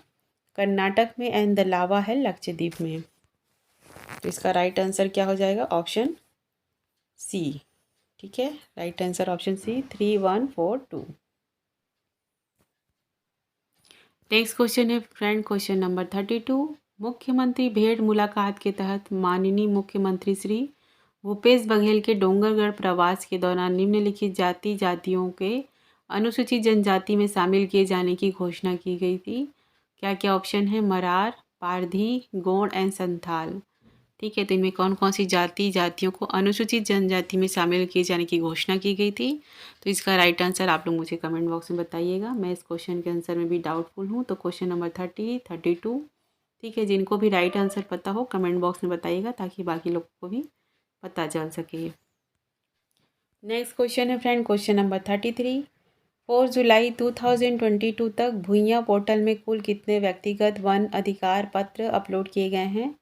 कर्नाटक में एंड द लावा है लक्षद्वीप में। तो इसका राइट आंसर क्या हो जाएगा, ऑप्शन सी। ठीक है, right answer option C, 3142। Next question है फ्रेंड, क्वेश्चन नंबर 32। मुख्यमंत्री भेंट मुलाकात के तहत माननीय मुख्यमंत्री श्री भूपेश बघेल के डोंगरगढ़ प्रवास के दौरान निम्नलिखित जातियों के अनुसूचित जनजाति में शामिल किए जाने की घोषणा की गई थी। क्या क्या ऑप्शन है, मरार, पारधी, गोंड एंड संथाल। ठीक है, तो इनमें कौन कौन सी जातियों को अनुसूचित जनजाति में शामिल किए जाने की घोषणा की गई थी। तो इसका राइट आंसर आप लोग मुझे कमेंट बॉक्स में बताइएगा। मैं इस क्वेश्चन के आंसर में भी डाउटफुल हूँ। तो क्वेश्चन नंबर 30, 32। ठीक है, जिनको भी राइट आंसर पता हो कमेंट बॉक्स में बताइएगा ताकि बाकी लोगों को भी पता चल सके। नेक्स्ट क्वेश्चन है फ्रेंड, क्वेश्चन नंबर 33। 4 जुलाई 2022 तक भुइयां पोर्टल में कुल कितने व्यक्तिगत वन अधिकार पत्र अपलोड किए गए हैं।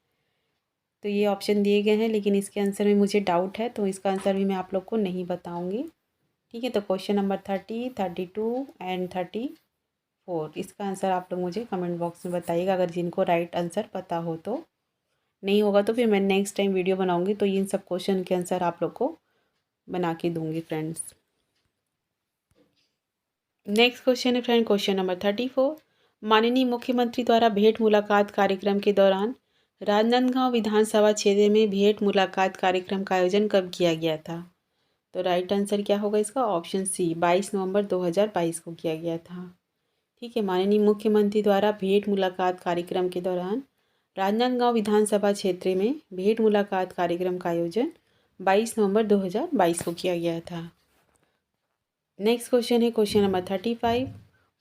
तो ये ऑप्शन दिए गए हैं, लेकिन इसके आंसर में मुझे डाउट है, तो इसका आंसर भी मैं आप लोग को नहीं बताऊंगी। ठीक है, तो क्वेश्चन नंबर 30, 32 एंड 34, इसका आंसर आप लोग मुझे कमेंट बॉक्स में बताइएगा अगर जिनको राइट आंसर पता हो। तो नहीं होगा तो फिर मैं नेक्स्ट टाइम वीडियो बनाऊंगी तो इन सब क्वेश्चन के आंसर आप लोग को बना के दूंगी फ्रेंड्स। नेक्स्ट क्वेश्चन है फ्रेंड, क्वेश्चन नंबर 34। माननीय मुख्यमंत्री द्वारा भेंट मुलाकात कार्यक्रम के दौरान राजनांदगांव विधानसभा क्षेत्र में भेंट मुलाकात कार्यक्रम का आयोजन कब किया गया था। तो राइट आंसर क्या होगा इसका, ऑप्शन सी, 22 नवंबर 2022 को किया गया था। ठीक है, माननीय मुख्यमंत्री द्वारा भेंट मुलाकात कार्यक्रम के दौरान राजनांदगांव विधानसभा क्षेत्र में भेंट मुलाकात कार्यक्रम का आयोजन 22 नवंबर 2022 को किया गया था। नेक्स्ट क्वेश्चन है क्वेश्चन नंबर 35।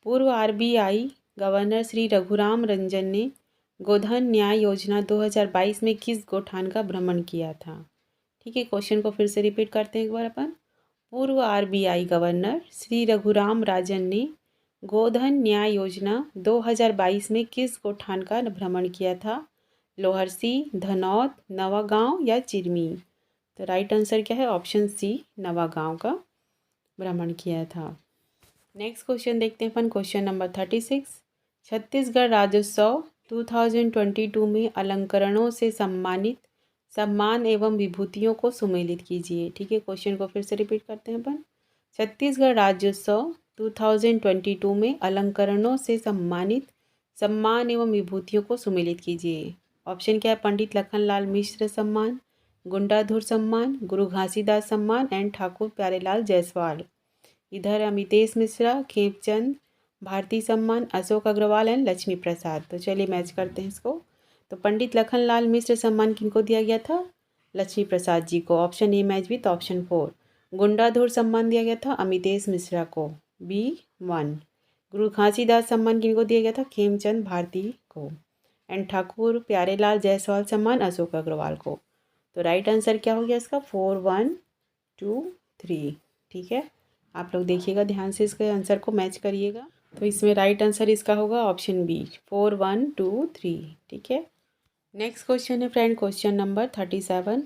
पूर्व RBI गवर्नर श्री रघुराम रंजन ने गोधन न्याय योजना 2022 में किस गौठान का भ्रमण किया था। ठीक है, क्वेश्चन को फिर से रिपीट करते हैं एक बार अपन। पूर्व RBI गवर्नर श्री रघुराम राजन ने गोधन न्याय योजना 2022 में किस गौठान का भ्रमण किया था, लोहरसी, धनौद, नवागांव या चिरमी। तो राइट आंसर क्या है, ऑप्शन सी, नवागांव का भ्रमण किया था। नेक्स्ट क्वेश्चन देखते हैं अपन, क्वेश्चन नंबर 36। छत्तीसगढ़ राज्योत्सव 2022 में अलंकरणों से सम्मानित सम्मान एवं विभूतियों को सुमेलित कीजिए। ठीक है, क्वेश्चन को फिर से रिपीट करते हैं अपन। छत्तीसगढ़ राज्योत्सव 2022 में अलंकरणों से सम्मानित सम्मान एवं विभूतियों को सुमेलित कीजिए। ऑप्शन क्या है, पंडित लखनलाल मिश्र सम्मान, गुंडाधुर सम्मान, गुरु घासीदास सम्मान एंड ठाकुर प्यारेलाल जायसवाल। इधर अमितेश मिश्रा, खेमचंद भारती सम्मान, अशोक अग्रवाल एंड लक्ष्मी प्रसाद। तो चलिए मैच करते हैं इसको। तो पंडित लखनलाल मिश्र सम्मान किनको दिया गया था, लक्ष्मी प्रसाद जी को, option A match with option 4। Gundadhur सम्मान दिया गया था अमितेश मिश्रा को, B1। गुरु घासीदास सम्मान किनको दिया गया था, खेमचंद भारती को। एंड ठाकुर प्यारेलाल जायसवाल सम्मान अशोक अग्रवाल को। तो राइट आंसर क्या हो गया इसका, 4, 1, 2, 3। ठीक है, आप लोग देखिएगा ध्यान से, इसके आंसर को मैच करिएगा। तो इसमें राइट आंसर इसका होगा ऑप्शन बी, 4, 1, 2, 3। ठीक है, नेक्स्ट क्वेश्चन है फ्रेंड, क्वेश्चन नंबर 37।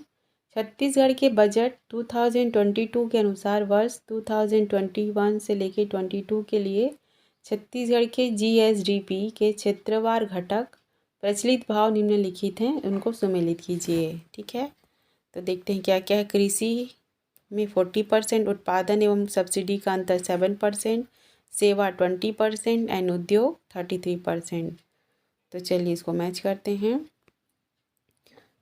छत्तीसगढ़ के बजट 2022 के अनुसार वर्ष 2021 से लेकर 22 के लिए छत्तीसगढ़ के GSDP के क्षेत्रवार घटक प्रचलित भाव निम्नलिखित हैं, उनको सुमेलित कीजिए। ठीक है, तो देखते हैं क्या क्या है। कृषि में 40%, उत्पादन एवं सब्सिडी का अंतर 7%, सेवा 20% एंड उद्योग 33%। तो चलिए इसको मैच करते हैं।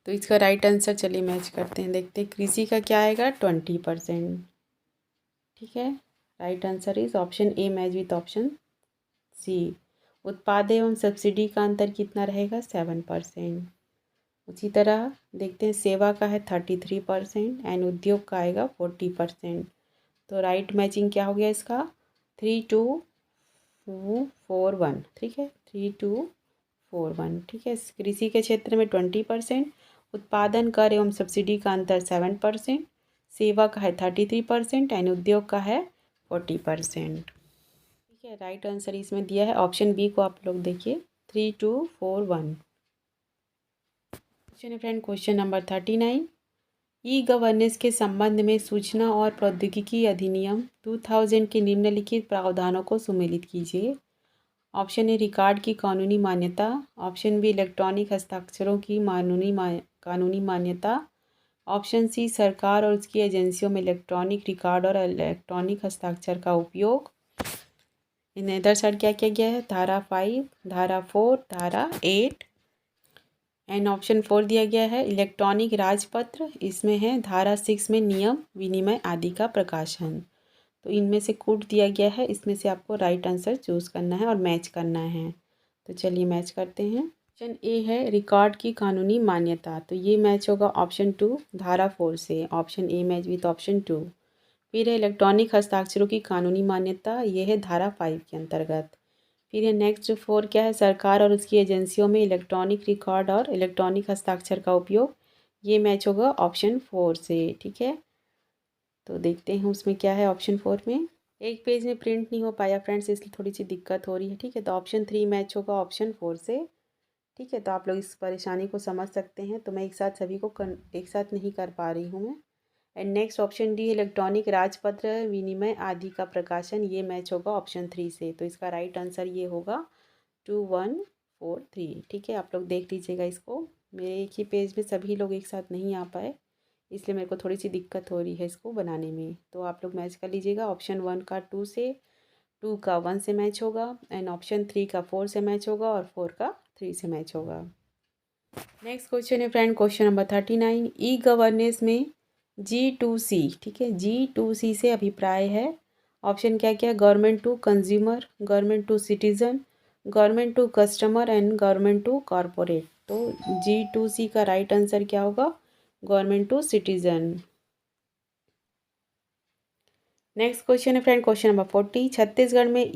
तो इसका राइट आंसर चलिए मैच करते हैं, देखते हैं कृषि का क्या आएगा 20%। ठीक है, right answer is option A match with option C. उत्पाद एवं सब्सिडी का अंतर कितना रहेगा 7%। उसी तरह देखते हैं सेवा का है 33% एंड उद्योग का आएगा 40%। तो राइट मैचिंग क्या हो गया इसका 3241। ठीक है 3241। ठीक है, कृषि के क्षेत्र में 20%, उत्पादन कर एवं सब्सिडी का अंतर 7%, सेवा का है 33% एंड उद्योग का है 40%। ठीक है, राइट आंसर इसमें दिया है ऑप्शन बी को, आप लोग देखिए 3241। क्वेश्चन है friend, question number 39। E governance के संबंध में सूचना और प्रौद्योगिकी अधिनियम 2000 के निम्नलिखित प्रावधानों को सुमेलित कीजिए। ऑप्शन ए रिकॉर्ड की कानूनी मान्यता, ऑप्शन बी इलेक्ट्रॉनिक हस्ताक्षरों की कानूनी मान्यता, ऑप्शन सी सरकार और उसकी एजेंसियों में इलेक्ट्रॉनिक रिकॉर्ड और इलेक्ट्रॉनिक हस्ताक्षर का उपयोग। इन्हें इधर साइड क्या किया गया है धारा 5, धारा 4, धारा 8 एंड ऑप्शन 4 दिया गया है इलेक्ट्रॉनिक राजपत्र। इसमें है धारा 6 में नियम विनिमय आदि का प्रकाशन। तो इनमें से कोड दिया गया है, इसमें से आपको राइट आंसर चूज़ करना है और मैच करना है। तो चलिए मैच करते हैं। ऑप्शन ए है रिकॉर्ड की कानूनी मान्यता, तो ये मैच होगा ऑप्शन 2 धारा 4 से। Option A match with option 2। फिर है इलेक्ट्रॉनिक हस्ताक्षरों की कानूनी मान्यता, ये है धारा 5 के अंतर्गत। फिर है नेक्स्ट 4 क्या है सरकार और उसकी एजेंसियों में इलेक्ट्रॉनिक रिकॉर्ड और इलेक्ट्रॉनिक हस्ताक्षर का उपयोग, ये मैच होगा ऑप्शन 4 से। ठीक है, तो देखते हैं उसमें क्या है ऑप्शन 4 में। एक पेज में प्रिंट नहीं हो पाया फ्रेंड्स, इसलिए थोड़ी सी दिक्कत हो रही है। ठीक है, तो ऑप्शन 3 मैच होगा ऑप्शन 4 से। ठीक है, तो आप लोग इस परेशानी को समझ सकते हैं, तो मैं एक साथ सभी को एक साथ नहीं कर पा रही हूँ मैं। And next option D electronic राजपत्र विनिमय आदि का प्रकाशन, ये मैच होगा ऑप्शन 3 से। तो इसका राइट आंसर ये होगा 2143। ठीक है, आप लोग देख लीजिएगा इसको, मेरे एक ही पेज में सभी लोग एक साथ नहीं आ पाए, इसलिए मेरे को थोड़ी सी दिक्कत हो रही है इसको बनाने में। तो आप लोग मैच कर लीजिएगा, ऑप्शन 1 का 2 से, 2 का 1 से मैच होगा एंड ऑप्शन 3 का 4 से मैच होगा और 4 का 3 से मैच होगा। नेक्स्ट क्वेश्चन है friend, question number 39। E governance में G2C, ठीक है G2C से अभिप्राय है। ऑप्शन क्या क्या, government to consumer, government to citizen, government to customer and government to corporate. तो G2C का राइट आंसर क्या होगा government to citizen. Next question है फ्रेंड, क्वेश्चन नंबर 40। छत्तीसगढ़ में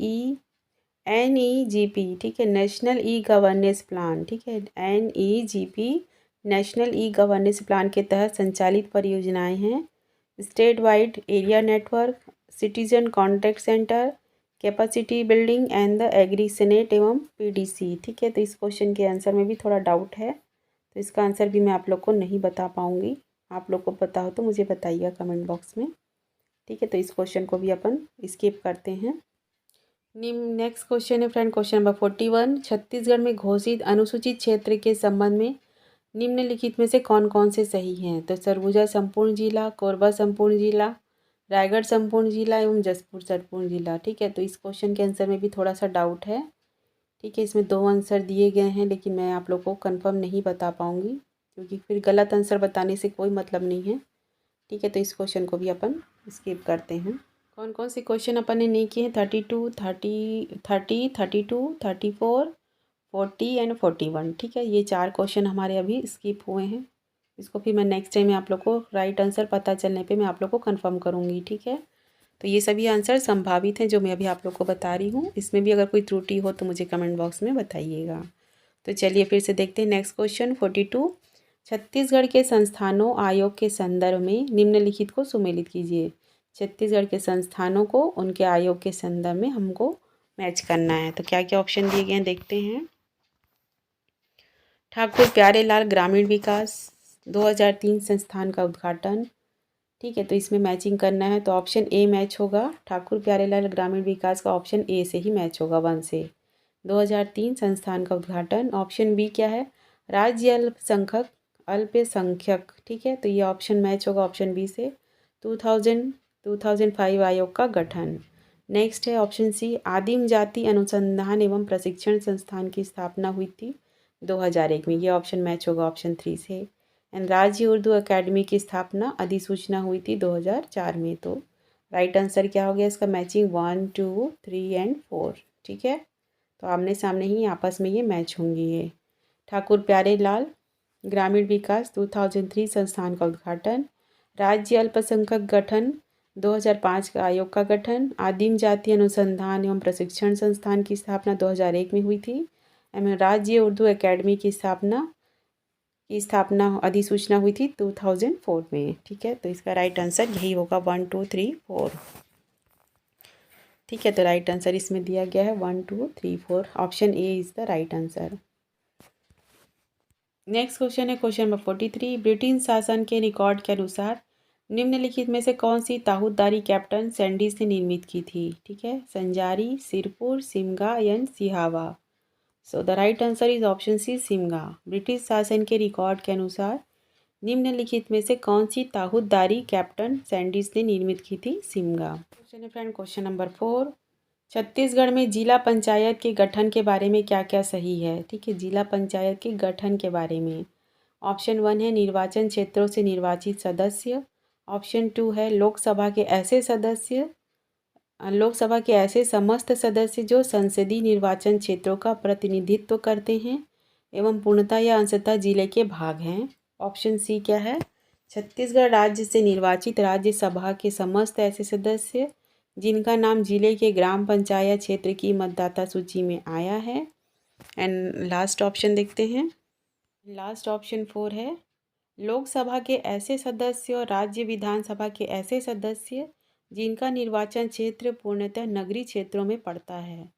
NEGP, ठीक है नेशनल ई गवर्नेंस प्लान, ठीक है NEGP national e governance plan के तहत संचालित परियोजनाएं हैं state wide area network, citizen contact centre, capacity building and the एग्री सेनेट एवं PDC। ठीक है, तो इस क्वेश्चन के आंसर में भी थोड़ा डाउट है, तो इसका आंसर भी मैं आप लोग को नहीं बता पाऊँगी। आप लोग को पता हो तो मुझे बताइएगा कमेंट बॉक्स में। ठीक है, तो इस क्वेश्चन को भी अपन स्किप करते हैं। नेक्स्ट क्वेश्चन है फ्रेंड, क्वेश्चन नंबर 41। छत्तीसगढ़ में घोषित अनुसूचित क्षेत्र के संबंध में निम्नलिखित में से कौन कौन से सही हैं। तो सरगुजा संपूर्ण जिला, कोरबा संपूर्ण जिला, रायगढ़ संपूर्ण जिला एवं जसपुर संपूर्ण जिला। ठीक है, तो इस क्वेश्चन के आंसर में भी थोड़ा सा डाउट है। ठीक है, इसमें 2 आंसर दिए गए हैं, लेकिन मैं आप लोग को कंफर्म नहीं बता पाऊँगी, क्योंकि फिर गलत आंसर बताने से कोई मतलब नहीं है। ठीक है, तो इस क्वेश्चन को भी अपन स्किप करते हैं। कौन कौन से क्वेश्चन अपन ने नहीं किए हैं 32, 32, 34, 40 एंड 41। ठीक है, ये 4 क्वेश्चन हमारे अभी स्किप हुए हैं। इसको फिर मैं नेक्स्ट टाइम में आप लोग को राइट आंसर पता चलने पे मैं आप लोग को कंफर्म करूँगी। ठीक है, तो ये सभी आंसर संभावित हैं जो मैं अभी आप लोग को बता रही हूँ। इसमें भी अगर कोई त्रुटि हो तो मुझे कमेंट बॉक्स में बताइएगा। तो चलिए फिर से देखते हैं नेक्स्ट क्वेश्चन 42। छत्तीसगढ़ के संस्थानों आयोग के संदर्भ में निम्नलिखित को सुमेलित कीजिए। छत्तीसगढ़ के संस्थानों को उनके आयोग के संदर्भ में हमको मैच करना है। तो क्या क्या ऑप्शन दिए गए हैं देखते हैं। ठाकुर प्यारेलाल ग्रामीण विकास 2003 संस्थान का उद्घाटन। ठीक है, तो इसमें मैचिंग करना है, तो ऑप्शन ए मैच होगा ठाकुर प्यारेलाल ग्रामीण विकास का, ऑप्शन ए से ही मैच होगा 1 से। 2003 संस्थान का उद्घाटन। ऑप्शन बी क्या है राज्य अल्पसंख्यक। ठीक है, तो ये ऑप्शन मैच होगा ऑप्शन बी से। 2005 आयोग का गठन। नेक्स्ट है ऑप्शन सी आदिम जाति अनुसंधान एवं प्रशिक्षण संस्थान की स्थापना हुई थी 2001 में, ये ऑप्शन मैच होगा ऑप्शन 3 से। एंड राज्य उर्दू अकेडमी की स्थापना अधिसूचना हुई थी 2004 में। तो राइट आंसर क्या हो गया इसका? Matching 1, 2, 3 and 4। ठीक है, तो आमने सामने ही आपस में ये मैच होंगी। ये ठाकुर प्यारे लाल ग्रामीण विकास 2003 संस्थान का उद्घाटन, राज्य अल्पसंख्यक गठन 2005 का आयोग का गठन, आदिम जाति अनुसंधान एवं प्रशिक्षण संस्थान की स्थापना 2001 में हुई थी एवं राज्य उर्दू एकेडमी की स्थापना अधिसूचना हुई थी 2004 में। ठीक है, तो इसका राइट आंसर यही होगा 1, 2, 3, 4। ठीक है, तो राइट आंसर इसमें दिया गया है 1, 2, 3, 4। Option A is the right answer. Next question है क्वेश्चन नंबर 43। ब्रिटिश शासन के रिकॉर्ड के अनुसार निम्नलिखित में से कौन सी ताहूदारी कैप्टन सैंडीज ने निर्मित की थी? ठीक है, संजारी, सिरपुर, सिमगा या Sihawa. So the right answer is option C, Simga. British शासन के रिकॉर्ड के अनुसार निम्नलिखित में से कौन सी ताहूदारी कैप्टन सैंडीज ने निर्मित की थी? सिमगा। क्वेश्चन है फ्रेंड क्वेश्चन नंबर 4। छत्तीसगढ़ में जिला पंचायत के गठन के बारे में क्या क्या सही है? ठीक है, जिला पंचायत के गठन के बारे में ऑप्शन 1 है निर्वाचन क्षेत्रों से निर्वाचित सदस्य, ऑप्शन 2 है लोकसभा के ऐसे समस्त सदस्य जो संसदीय निर्वाचन क्षेत्रों का प्रतिनिधित्व करते हैं एवं पूर्णतः या अंशतः जिले के भाग हैं। ऑप्शन सी क्या है? छत्तीसगढ़ राज्य से निर्वाचित राज्यसभा के समस्त ऐसे सदस्य जिनका नाम जिले के ग्राम पंचायत क्षेत्र की मतदाता सूची में आया है। एंड लास्ट ऑप्शन देखते हैं। लास्ट ऑप्शन 4 है लोकसभा के ऐसे सदस्य और राज्य विधानसभा के ऐसे सदस्य जिनका निर्वाचन क्षेत्र पूर्णतः नगरीय क्षेत्रों में पड़ता है।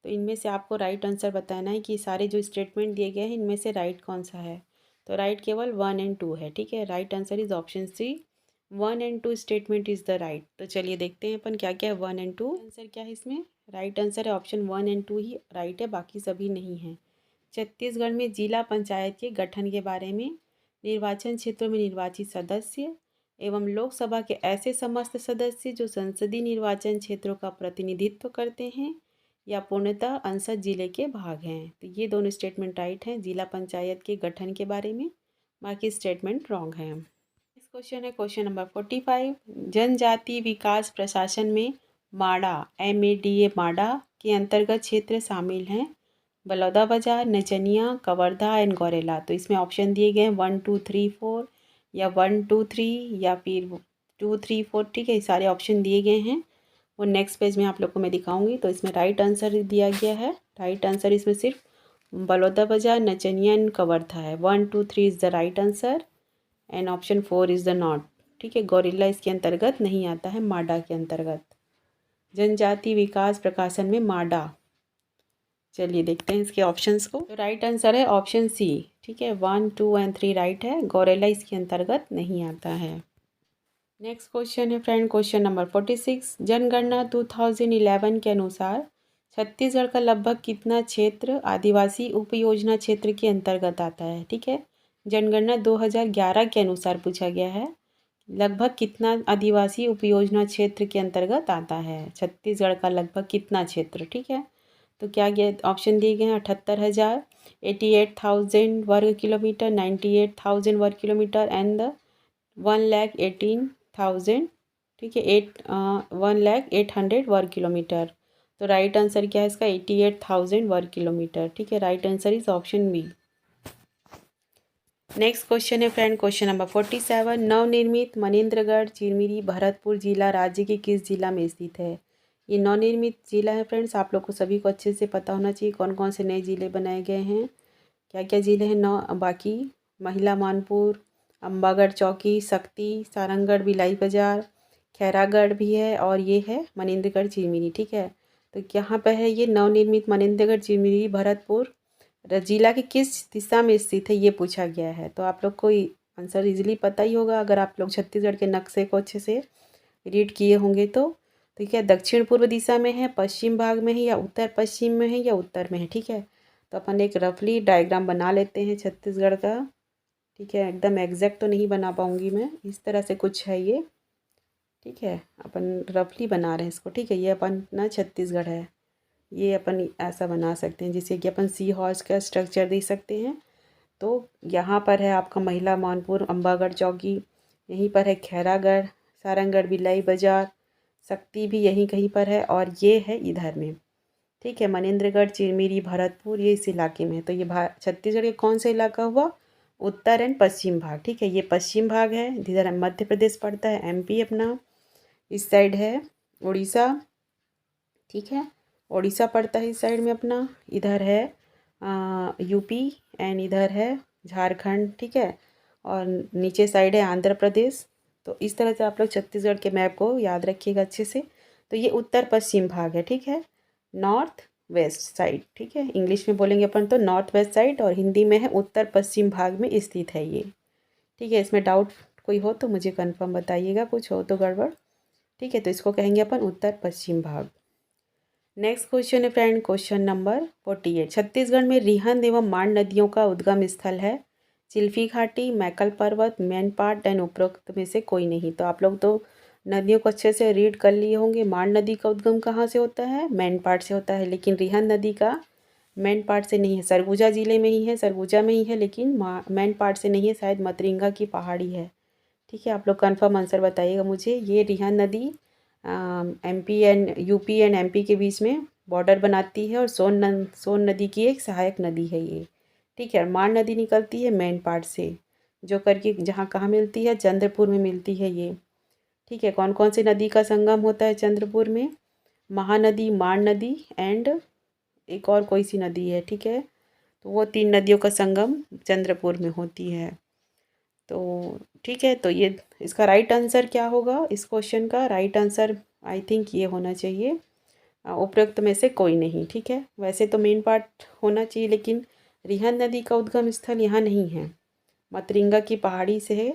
तो इनमें से आपको राइट आंसर बताना है कि सारे जो स्टेटमेंट दिए गए हैं इनमें से राइट कौन सा है। तो राइट केवल 1 एंड 2 है। ठीक है, right answer is option C, 1 and 2 statement is the right. तो चलिए देखते हैं अपन क्या क्या है 1 एंड 2 आंसर क्या है इसमें। राइट आंसर है ऑप्शन 1 एंड 2 ही राइट है, बाकी सभी नहीं है। छत्तीसगढ़ में जिला पंचायत के गठन के बारे में निर्वाचन क्षेत्रों में निर्वाचित सदस्य एवं लोकसभा के ऐसे समस्त सदस्य जो संसदीय निर्वाचन क्षेत्रों का प्रतिनिधित्व करते हैं या पूर्णतः अंशतः जिले के भाग हैं। तो ये दोनों स्टेटमेंट राइट हैं जिला पंचायत के गठन के बारे में, बाकी स्टेटमेंट रॉन्ग हैं। नेक्स्ट क्वेश्चन है क्वेश्चन नंबर 45। जनजाति विकास प्रशासन में माडा MADA माडा के अंतर्गत क्षेत्र शामिल हैं बलौदाबाजार, नचनिया, कवर्धा एंड गौरेला। तो इसमें ऑप्शन दिए गए हैं 1, 2, 3, 4 या 1, 2, 3 या फिर 2, 3, 4। ठीक है, ये सारे ऑप्शन दिए गए हैं, वो नेक्स्ट पेज में आप लोग को मैं दिखाऊंगी। तो इसमें राइट आंसर दिया गया है। राइट आंसर इसमें सिर्फ बलौदाबाजार, नचनिया एंड कवर्धा है। 1, 2, 3 is the right answer and option 4 is the not. ठीक है, गौरेला इसके अंतर्गत नहीं आता है, माडा के अंतर्गत। जनजाति विकास प्रकाशन में माडा। चलिए देखते हैं इसके ऑप्शंस को। तो राइट आंसर है ऑप्शन सी। ठीक है, 1, 2 एंड 3 राइट है, गौरेला इसके अंतर्गत नहीं आता है। नेक्स्ट क्वेश्चन है फ्रेंड क्वेश्चन नंबर 46। जनगणना 2011 के अनुसार छत्तीसगढ़ का लगभग कितना क्षेत्र आदिवासी उपयोजना क्षेत्र के अंतर्गत आता है? ठीक है, जनगणना 2011 के अनुसार पूछा गया है लगभग कितना आदिवासी उपयोजना क्षेत्र के अंतर्गत आता है छत्तीसगढ़ का, लगभग कितना क्षेत्र। ठीक है, तो क्या ये ऑप्शन दिए गए हैं 78,000, 88,000 वर्ग किलोमीटर, 98,000 वर्ग किलोमीटर एंड 1,18,000। ठीक है, 1,08,000 वर्ग किलोमीटर। तो राइट आंसर क्या है इसका? 88,000 वर्ग किलोमीटर। ठीक है, right answer is option B. Next question है फ्रेंड क्वेश्चन नंबर 47। नवनिर्मित मनेन्द्रगढ़ चिरमिरी भरतपुर जिला राज्य के किस जिला में स्थित है? ये नवनिर्मित जिला है फ्रेंड्स, आप लोग को सभी को अच्छे से पता होना चाहिए कौन कौन से नए ज़िले बनाए गए हैं, क्या क्या ज़िले हैं। बाकी महिला मानपुर, अम्बागढ़ चौकी, शक्ति, सारंगगढ़ भिलाई बाजार, खैरागढ़ भी है और ये है मनेन्द्रगढ़ चिरमिरी। ठीक है, तो यहाँ पर है ये नवनिर्मित मनेन्द्रगढ़ चिरमिरी भरतपुर जिला के किस दिशा में स्थित है ये पूछा गया है। तो आप लोग को आंसर इजीली पता ही होगा अगर आप लोग छत्तीसगढ़ के नक्शे को अच्छे से रीड किए होंगे तो। ठीक है, दक्षिण पूर्व दिशा में है, पश्चिम भाग में है या उत्तर पश्चिम में है या उत्तर में है। ठीक है, तो अपन एक रफली डायग्राम बना लेते हैं छत्तीसगढ़ का। ठीक है, एकदम एग्जैक्ट तो नहीं बना पाऊँगी मैं, इस तरह से कुछ है ये। ठीक है, अपन रफली बना रहे हैं इसको। ठीक है, ये अपन ना छत्तीसगढ़ है, ये अपन ऐसा बना सकते हैं जिससे कि अपन सी हॉर्स का स्ट्रक्चर देख सकते हैं। तो यहाँ पर है आपका महिला मौनपुर, अम्बागढ़ चौकी, यहीं पर है खैरागढ़, सारंगगढ़, भिलाई बाजार, शक्ति भी यहीं कहीं पर है, और ये है इधर में, ठीक है, मनेंद्रगढ़, चिरमिरी, भरतपुर, ये इस इलाके में है। तो ये छत्तीसगढ़ के कौन सा इलाका हुआ? उत्तर एंड पश्चिम भाग, ठीक है, ये पश्चिम भाग है। इधर मध्य प्रदेश पड़ता है, एमपी अपना, इस साइड है उड़ीसा, ठीक है, उड़ीसा पड़ता है इस साइड में अपना, इधर है यूपी एंड इधर है झारखंड, ठीक है, और नीचे साइड है आंध्र प्रदेश। तो इस तरह से आप लोग छत्तीसगढ़ के मैप को याद रखिएगा अच्छे से। तो ये उत्तर पश्चिम भाग है, ठीक है, नॉर्थ वेस्ट साइड, ठीक है, इंग्लिश में बोलेंगे अपन तो नॉर्थ वेस्ट साइड, और हिंदी में है उत्तर पश्चिम भाग में स्थित है ये, ठीक है। इसमें डाउट कोई हो तो मुझे कंफर्म बताइएगा, कुछ हो तो गड़बड़, ठीक है। तो इसको कहेंगे अपन उत्तर पश्चिम भाग। नेक्स्ट क्वेश्चन है फ्रेंड, क्वेश्चन नंबर 48। छत्तीसगढ़ में रिहंद एवं मांड नदियों का उद्गम स्थल है? चिल्फी घाटी, मैकल पर्वत, मैनपाट एंड उपरोक्त में से कोई नहीं। तो आप लोग तो नदियों को अच्छे से रीड कर लिए होंगे। मांड नदी का उद्गम कहाँ से होता है? मैनपाट से होता है, लेकिन रिहंद नदी का मैनपाट से नहीं है, सरगुजा जिले में ही है, सरगुजा में ही है, लेकिन मैनपाट से नहीं है, शायद मतरिंगा की पहाड़ी है, ठीक है। आप लोग कन्फर्म आंसर बताइएगा मुझे। ये रिहंद नदी MP and UP and MP के बीच में बॉर्डर बनाती है, और सोन नदी की एक सहायक नदी है ये, ठीक है। और मांड नदी निकलती है मैनपाट से, जो करके जहाँ कहाँ मिलती है? चंद्रपुर में मिलती है ये, ठीक है। कौन कौन सी नदी का संगम होता है चंद्रपुर में? महानदी, मांड नदी एंड एक और कोई सी नदी है, ठीक है। तो वो 3 नदियों का संगम चंद्रपुर में होती है। तो ठीक है, तो ये इसका राइट आंसर क्या होगा? इस क्वेश्चन का राइट आंसर आई थिंक ये होना चाहिए, उपरोक्त में से कोई नहीं, ठीक है। वैसे तो मेन पार्ट होना चाहिए, लेकिन रिहंद नदी का उद्गम स्थल यहाँ नहीं है, मतरिंगा की पहाड़ी से है।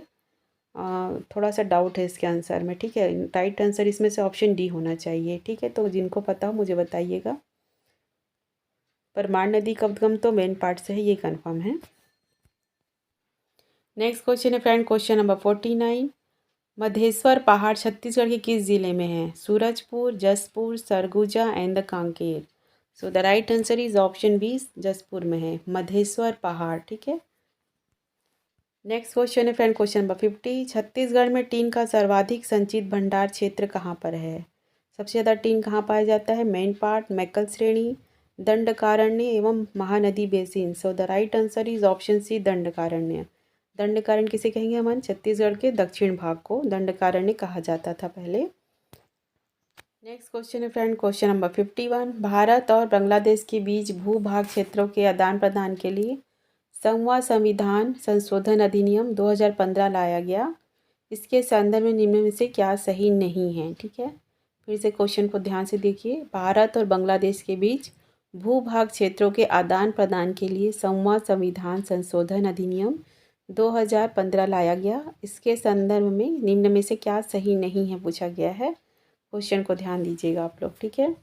थोड़ा सा डाउट है इसके आंसर में, ठीक है। राइट आंसर इसमें से ऑप्शन डी होना चाहिए, ठीक है। तो जिनको पता हो मुझे बताइएगा। पर मांड नदी का उद्गम तो मेन पार्ट से है, ये कन्फर्म है। नेक्स्ट क्वेश्चन है फ्रेंड, क्वेश्चन नंबर 49। मधेश्वर पहाड़ छत्तीसगढ़ के किस जिले में है? Surajpur, Jaspur, Surguja and the Kanker. So the right answer is option B, Jaspur में है मधेश्वर पहाड़, ठीक है। नेक्स्ट क्वेश्चन है फ्रेंड, क्वेश्चन नंबर 50। छत्तीसगढ़ में टीन का सर्वाधिक संचित भंडार क्षेत्र कहाँ पर है? सबसे ज़्यादा टीन कहाँ पाया जाता है? मैनपाट, मैकल श्रेणी, दंडकारण्य एवं Mahanadi basin. So the right answer is option C, Dandakaranya. Dandakaranya किसे कहेंगे? हम छत्तीसगढ़ के दक्षिण भाग को दंडकारण्य कहा जाता था पहले। नेक्स्ट क्वेश्चन है फ्रेंड, क्वेश्चन नंबर 51। भारत और बांग्लादेश के बीच भूभाग क्षेत्रों के आदान प्रदान के लिए संघीय संविधान संशोधन अधिनियम 2015 लाया गया। इसके संदर्भ में निम्न में से क्या सही नहीं है? ठीक है, फिर से क्वेश्चन को ध्यान से देखिए। भारत और बांग्लादेश के बीच भूभाग क्षेत्रों के आदान प्रदान के लिए संघीय संविधान संशोधन अधिनियम 2015 लाया गया। इसके संदर्भ में निम्न में से क्या सही नहीं है पूछा गया है। क्वेश्चन को ध्यान दीजिएगा आप लोग, ठीक है।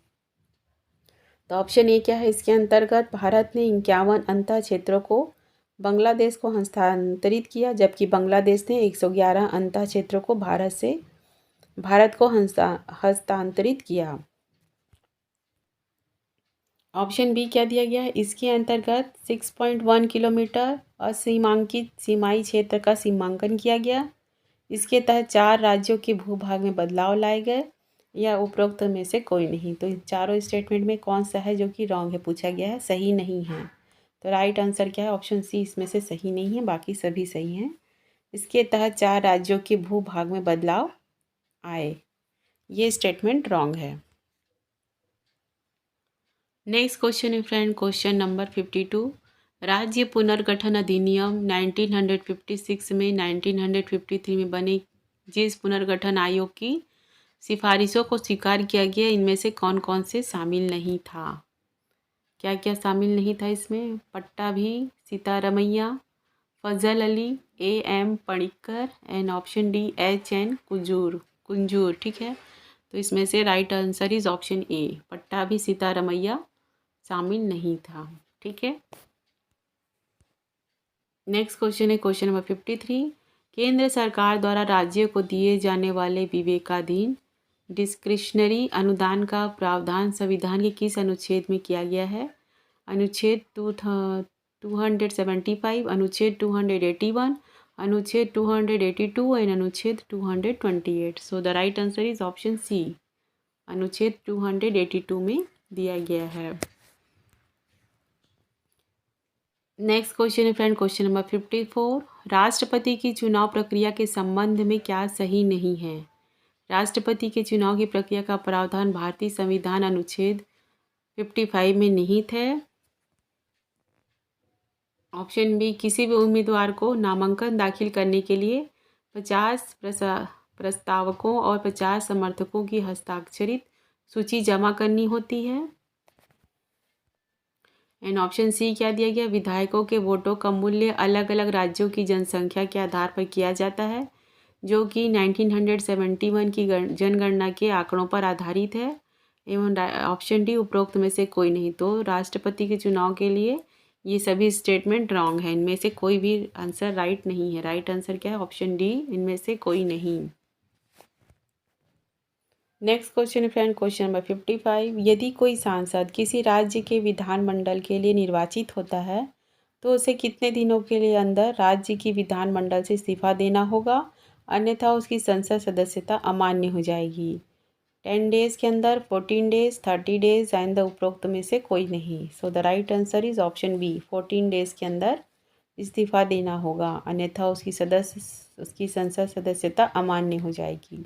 तो ऑप्शन ए क्या है? इसके अंतर्गत भारत ने 51 अंतः क्षेत्रों को बांग्लादेश को हस्तांतरित किया, जबकि बांग्लादेश ने 111 अंतः क्षेत्रों को भारत को हस्तांतरित किया। ऑप्शन बी क्या दिया गया है? इसके अंतर्गत 6.1 किलोमीटर असीमांकित सीमाई क्षेत्र का सीमांकन किया गया। इसके तहत 4 राज्यों के भूभाग में बदलाव लाए गए, या उपरोक्त में से कोई नहीं। तो इन चारों स्टेटमेंट में कौन सा है जो कि रॉन्ग है पूछा गया है, सही नहीं है। तो राइट आंसर क्या है? ऑप्शन सी इसमें से सही नहीं है, बाकी सभी सही हैं। इसके तहत 4 राज्यों के भूभाग में बदलाव आए, ये स्टेटमेंट रॉन्ग है। नेक्स्ट क्वेश्चन है फ्रेंड, क्वेश्चन नंबर 52। राज्य पुनर्गठन अधिनियम 1956 में 1953 में बने जिस पुनर्गठन आयोग की सिफारिशों को स्वीकार किया गया, इनमें से कौन कौन से शामिल नहीं था? क्या क्या शामिल नहीं था इसमें? Pattabhi, Sitaramayya, Fazal Ali, AM Panikkar and option D HN Kunzru, ठीक है। तो इसमें से right answer is option A, Pattabhi Sitaramayya शामिल नहीं था, ठीक है। नेक्स्ट क्वेश्चन है क्वेश्चन नंबर 53। केंद्र सरकार द्वारा राज्यों को दिए जाने वाले विवेकाधीन डिस्क्रिशनरी अनुदान का प्रावधान संविधान के किस अनुच्छेद में किया गया है? अनुच्छेद 275, अनुच्छेद 281, अनुच्छेद 282 एंड अनुच्छेद 228। So the right answer is option C, अनुच्छेद 282 में दिया गया है। नेक्स्ट क्वेश्चन है फ्रेंड, क्वेश्चन नंबर 54। राष्ट्रपति की चुनाव प्रक्रिया के संबंध में क्या सही नहीं है? राष्ट्रपति के चुनाव की प्रक्रिया का प्रावधान भारतीय संविधान अनुच्छेद 55 में निहित है। ऑप्शन बी, किसी भी उम्मीदवार को नामांकन दाखिल करने के लिए 50 प्रस्तावकों और 50 समर्थकों की हस्ताक्षरित सूची जमा करनी होती है। एंड ऑप्शन सी क्या दिया गया, विधायकों के वोटों का मूल्य अलग अलग राज्यों की जनसंख्या के आधार पर किया जाता है, जो कि 1971 की जनगणना के आंकड़ों पर आधारित है। एवं ऑप्शन डी, उपरोक्त में से कोई नहीं। तो राष्ट्रपति के चुनाव के लिए ये सभी स्टेटमेंट रॉन्ग है, इनमें से कोई भी आंसर राइट नहीं है। राइट आंसर क्या है, ऑप्शन डी, इनमें से कोई नहीं। नेक्स्ट क्वेश्चन है फ्रेंड, क्वेश्चन नंबर 55। यदि कोई सांसद किसी राज्य के विधानमंडल के लिए निर्वाचित होता है तो उसे कितने दिनों के लिए अंदर राज्य की विधानमंडल से इस्तीफा देना होगा, अन्यथा उसकी संसद सदस्यता अमान्य हो जाएगी? 10 डेज़ के अंदर, 14 डेज़, 30 डेज़ एंड द उपरोक्त में से कोई नहीं। So the right answer is option B, 14 days के अंदर इस्तीफा देना होगा, अन्यथा उसकी संसद सदस्यता अमान्य हो जाएगी।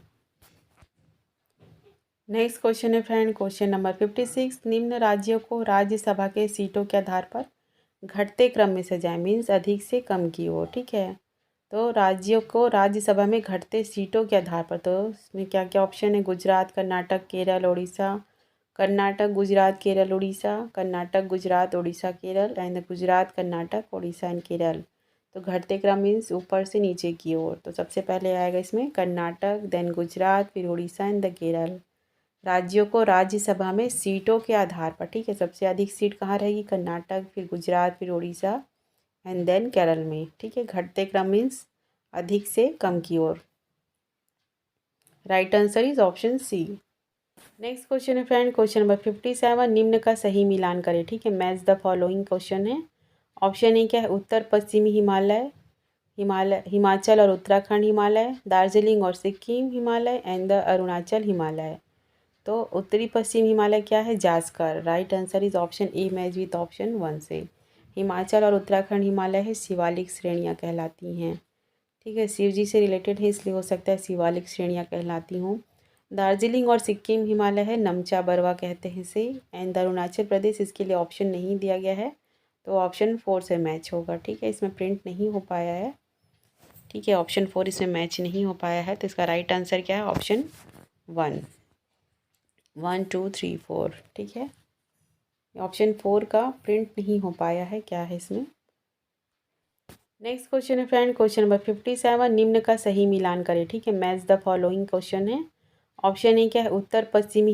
नेक्स्ट क्वेश्चन है फ्रेंड, क्वेश्चन नंबर 56। निम्न राज्यों को राज्यसभा के सीटों के आधार पर घटते क्रम में सजाएं, मीन्स अधिक से कम की ओर। ठीक है, तो राज्यों को राज्यसभा में घटते सीटों के आधार पर, तो इसमें क्या क्या ऑप्शन है, गुजरात, कर्नाटक, केरल, उड़ीसा, कर्नाटक, गुजरात, केरल, उड़ीसा, कर्नाटक, गुजरात, उड़ीसा, केरल एंड गुजरात, कर्नाटक, उड़ीसा एंड केरल। तो घटते क्रम मीन्स ऊपर से नीचे की ओर। तो सबसे पहले आएगा इसमें कर्नाटक, देन गुजरात, फिर उड़ीसा एंड द केरल। राज्यों को राज्यसभा में सीटों के आधार पर, ठीक है, सबसे अधिक सीट कहाँ रहेगी, कर्नाटक, फिर गुजरात, फिर उड़ीसा एंड देन केरल में। ठीक है, घटते क्रम मीन्स अधिक से कम की ओर। Right answer is option C. Next question है फ्रेंड, क्वेश्चन नंबर 57। निम्न का सही मिलान करें। ठीक है, मैच द फॉलोइंग क्वेश्चन है। ऑप्शन ए क्या है, उत्तर पश्चिमी हिमाचल और उत्तराखंड हिमालय, दार्जिलिंग और सिक्किम हिमालय एंड द अरुणाचल हिमालय। तो उत्तरी पश्चिम हिमालय क्या है, Zanskar. Right answer is option A, match with option 1 से। हिमाचल और उत्तराखंड हिमालय है शिवालिक श्रेणियाँ कहलाती हैं। ठीक है, शिव जी से रिलेटेड है, इसलिए हो सकता है शिवालिक श्रेणियाँ कहलाती हों। दार्जिलिंग और सिक्किम हिमालय है नमचा बरवा कहते हैं इसे। एंड अरुणाचल प्रदेश, इसके लिए ऑप्शन नहीं दिया गया है, तो ऑप्शन 4 से मैच होगा। ठीक है, इसमें प्रिंट नहीं हो पाया है। ठीक है, ऑप्शन 4 इसमें मैच नहीं हो पाया है, तो इसका राइट आंसर क्या है, ऑप्शन 1, 1 2 3 4। ठीक है, ऑप्शन 4 का प्रिंट नहीं हो पाया है, क्या है इसमें। नेक्स्ट क्वेश्चन है फ्रेंड, क्वेश्चन नंबर 57। निम्न का सही मिलान करें। ठीक है, मैच द फॉलोइंग क्वेश्चन है। ऑप्शन ए क्या है, उत्तर पश्चिमी